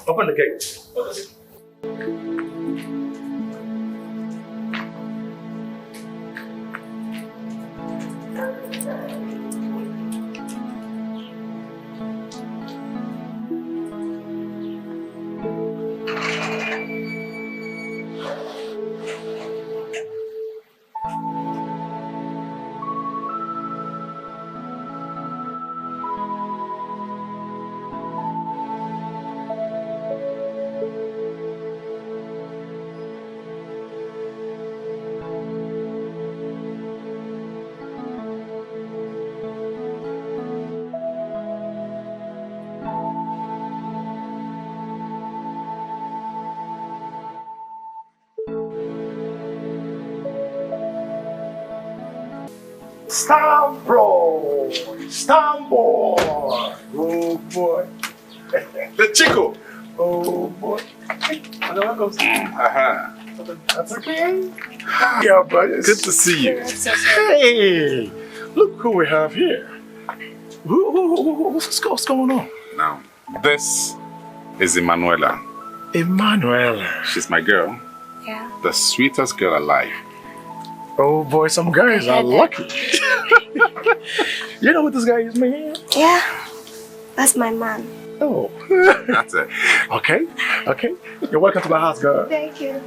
Open the gate. Stambo! Oh boy. The Chico! Oh boy. Welcome. That's okay. Yeah, buddy. Good to see you. Hey! Look who we have here. What's going on? Now, this is Emanuela. Emanuela. She's my girl. Yeah. The sweetest girl alive. Oh boy, some guys are lucky. You know what this guy is, man? Yeah. That's my man. Oh. That's it. Okay. You're welcome to my house, girl. Thank you.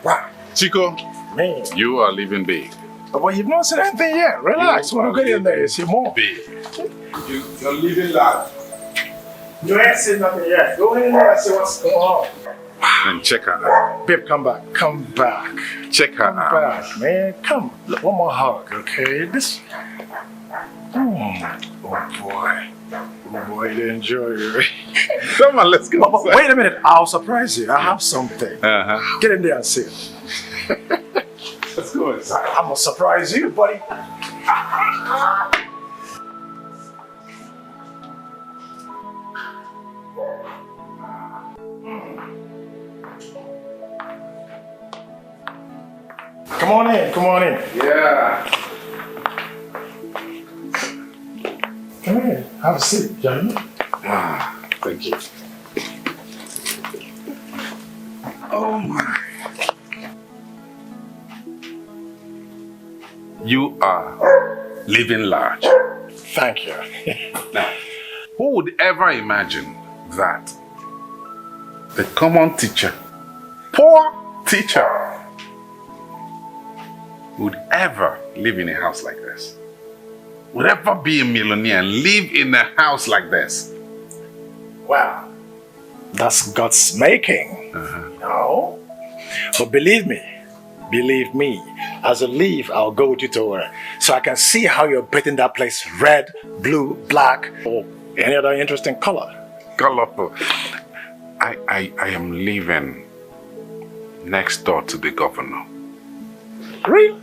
Wow. Chico, Man. You are living big. But you've not seen anything yet. Relax. When we get in there, you see more. Big. You're living large. You ain't seen nothing yet. Go in there and see what's going on. And check her out. Babe, come back. Come back. Check her Come out. back, man. Come. Look, one more hug, okay? This. Oh boy. Oh boy, you enjoy it. Come on, let's go. But wait a minute. I'll surprise you. I have something. Get in there and see it. Let's go inside. I'm gonna surprise you, buddy. Come on in, come on in. Yeah. Come in, have a seat, gentlemen. Thank you. Oh my. You are living large. Thank you. Now, who would ever imagine that the common teacher, poor teacher, would ever live in a house like this? Would ever be a millionaire and live in a house like this? Wow, that's God's making, you know? But believe me, as you leave, I'll go with you to her so I can see how you're painting that place red, blue, black, or any other interesting color. Colorful. I am living next door to the governor. Really?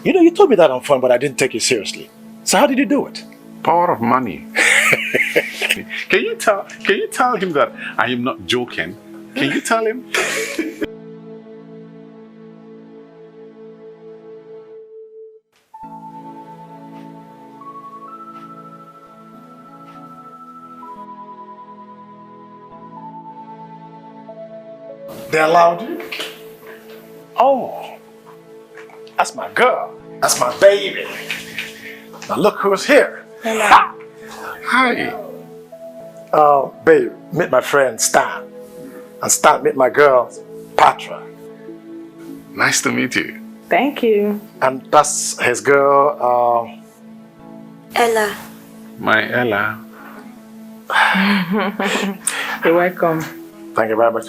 You know, you told me that on phone, but I didn't take it seriously. So how did you do it? Power of money. Can you tell him that I am not joking? Can you tell him? They allowed you? Oh, that's my girl. That's my baby. Now look who's here. Hello. Hi. Babe, meet my friend Stan. And Stan, meet my girl, Patra. Nice to meet you. Thank you. And that's his girl, Ella. My Ella. You're welcome. Thank you very much.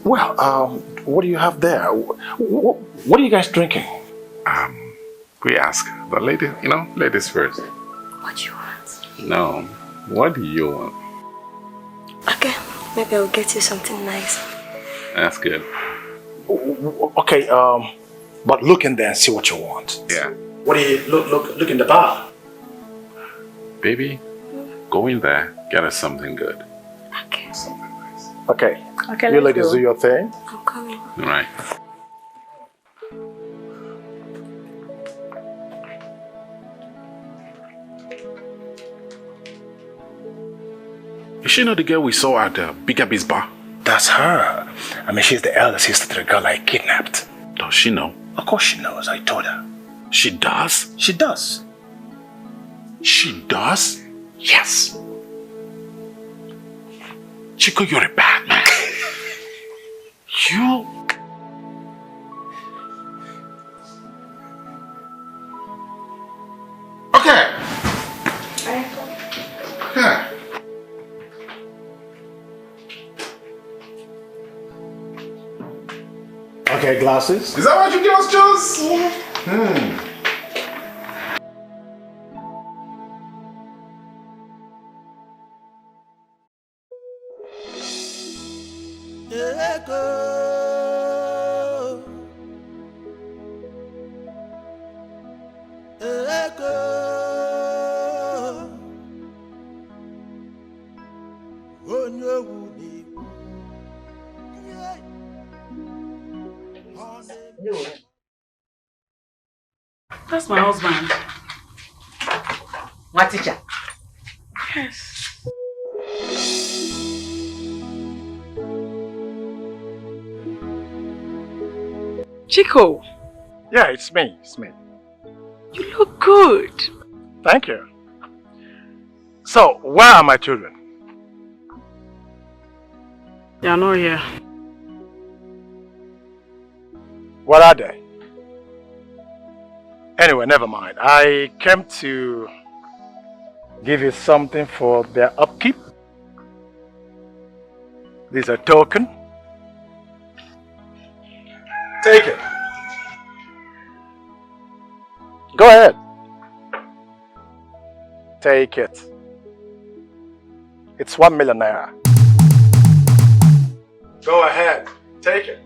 Well, what do you have there? What are you guys drinking? We ask the lady, ladies first. What do you want? No, what do you want? Okay, maybe I'll get you something nice. That's good. Okay, but look in there and see what you want. Yeah. What do you look in the bar? Baby, go in there, get us something good. Okay. Something nice. Okay. Okay, You let's ladies go. do your thing. I'm coming. All right. Is she not the girl we saw at the Big Abby's bar? That's her. I mean, she's the elder sister to the girl I kidnapped. Does she know? Of course she knows. I told her. She does? She does. She does? Yes. Chico, you're a bad man. You... Okay. Okay. Okay, glasses. Is that what you give us, Jules? Yeah. That's my husband. What teacher? Yes. Chico. Yeah, it's me. It's me. You look good. Thank you. So, where are my children? They are not here. What are they? Anyway, never mind. I came to give you something for their upkeep. This is a token. Take it. Go ahead. Take it. It's 1 million naira. Go ahead. Take it.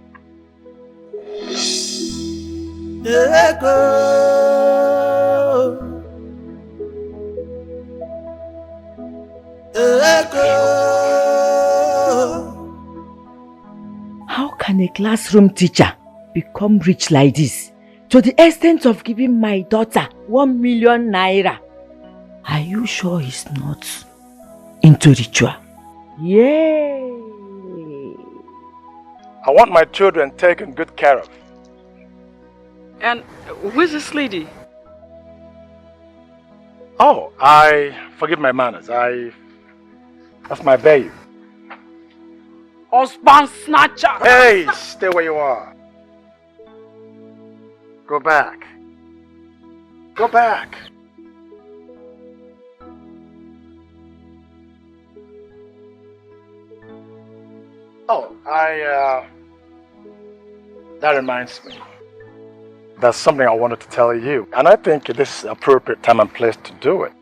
How can a classroom teacher become rich like this, to the extent of giving my daughter 1 million naira? Are you sure he's not into ritual? Yay! I want my children taken good care of. And who's this lady? Oh, I forgive my manners. That's my babe. Husband snatcher! Hey, stay where you are. Go back. Go back. Oh, that reminds me. There's something I wanted to tell you, and I think this is the appropriate time and place to do it.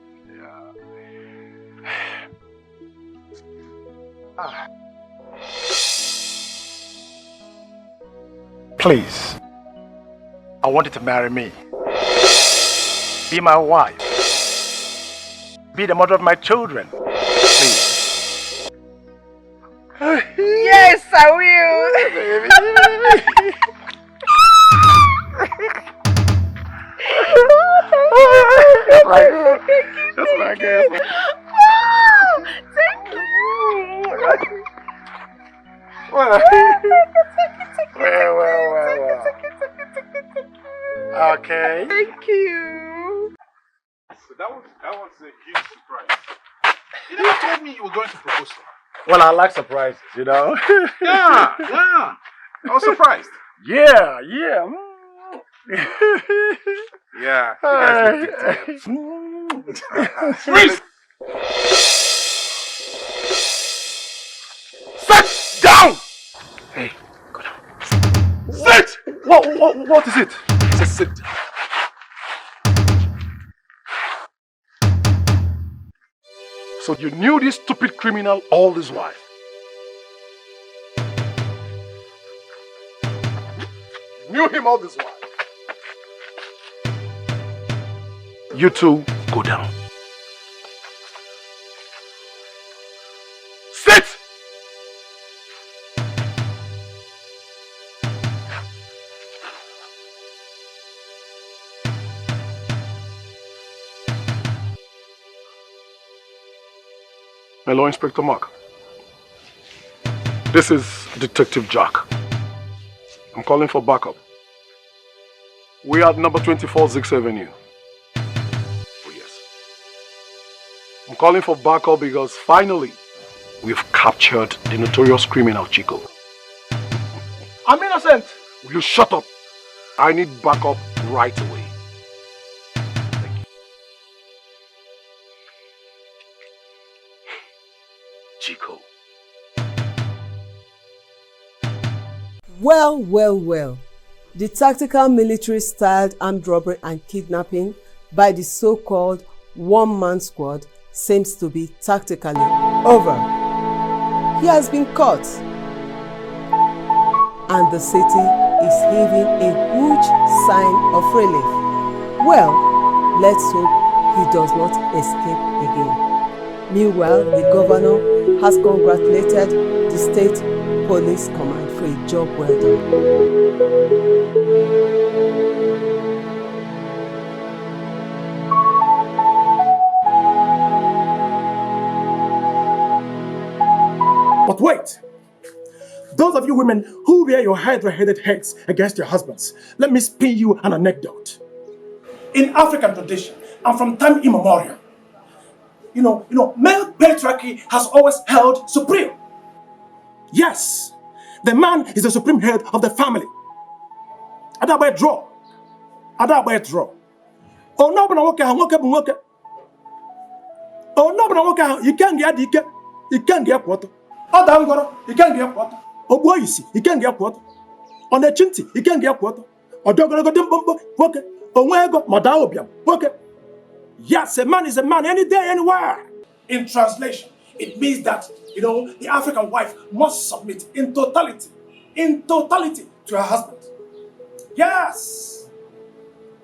Please, I want you to marry me. Be my wife. Be the mother of my children. Please. Yes, I will! That's my girl. Thank you! Well. Okay. Thank you. So that was a huge surprise. You never told me you were going to propose to her. Well, I like surprises, you know. Yeah. I was surprised. Yeah. Yeah. You guys look dictated. Freeze! Sit down! Hey, go down. Sit! What is it? It's a sit. So you knew this stupid criminal all this while? You knew him all this while? You two, go down. Sit! Hello, Inspector Mark. This is Detective Jack. I'm calling for backup. We are at number 24 6th Avenue. Oh yes. I'm calling for backup because finally we've captured the notorious criminal Chico. I'm innocent! Will you shut up? I need backup right away. Thank you. Chico. Well. The tactical military-styled armed robbery and kidnapping by the so-called one-man squad seems to be tactically over. He has been caught, and the city is heaving a huge sign of relief. Well, let's hope he does not escape again. Meanwhile, the governor has congratulated the state police command for a job well done. But wait! Those of you women who wear your hydra-headed heads against your husbands, let me spin you an anecdote. In African tradition, and from time immemorial, you know, male patriarchy has always held supreme. Yes, the man is the supreme head of the family. Adabwe draw. Oh no, but I walk. Oh no, but I walk. You can't get Dikeh. You can't get water. Oh damn God, you can't get water. Oh boy, you see, you can't get water. On the chinty, you can't get water. Or dog go them okay. Oh where go Madaobiam. Okay. Yes, a man is a man any day, anywhere. In translation, it means that, you know, the African wife must submit in totality to her husband. Yes.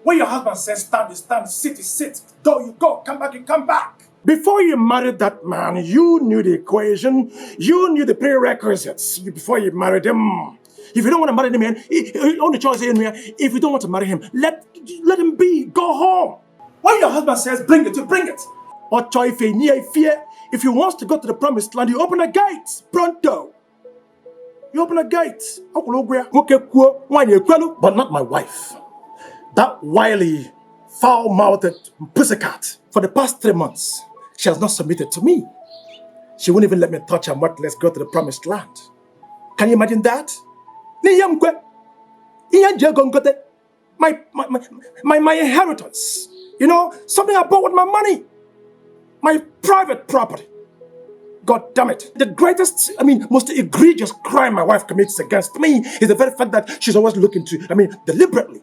When your husband says stand, you stand, sit, you sit, go, you go, come back, you come back. Before you married that man, you knew the equation, you knew the prerequisites before you married him. If you don't want to marry him, man, only choice is, if you don't want to marry him, let him be, go home. When your husband says bring it, you bring it. Or if he wants to go to the promised land, you open a gate, pronto. You open a gate. But not my wife. That wily, foul-mouthed pussycat. For the past 3 months, she has not submitted to me. She won't even let me touch her, much less go to the promised land. Can you imagine that? My inheritance. You know, something I bought with my money. My private property. God damn it. The greatest, most egregious crime my wife commits against me is the very fact that she's always looking to, deliberately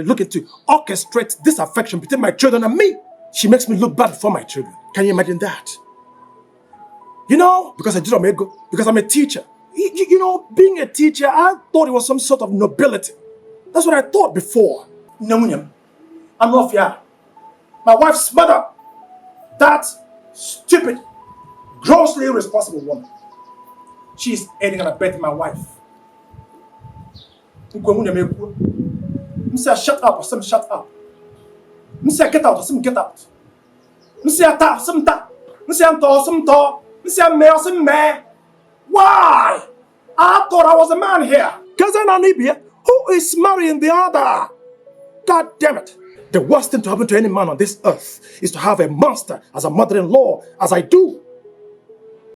looking to orchestrate disaffection between my children and me. She makes me look bad for my children. Can you imagine that? You know, because I did Omego, because I'm a teacher. You know, being a teacher, I thought it was some sort of nobility. That's what I thought before. I'm not fair. My wife's mother, that stupid, grossly irresponsible woman, she's aiding and abetting my wife. Say shut up or some shut up. Say get out or some get out. Say ta some ta. Say to some to. Say me or some me. Why? I thought I was a man here. Cousin Anibia, who is marrying the other? God damn it. The worst thing to happen to any man on this earth is to have a monster as a mother-in-law, as I do.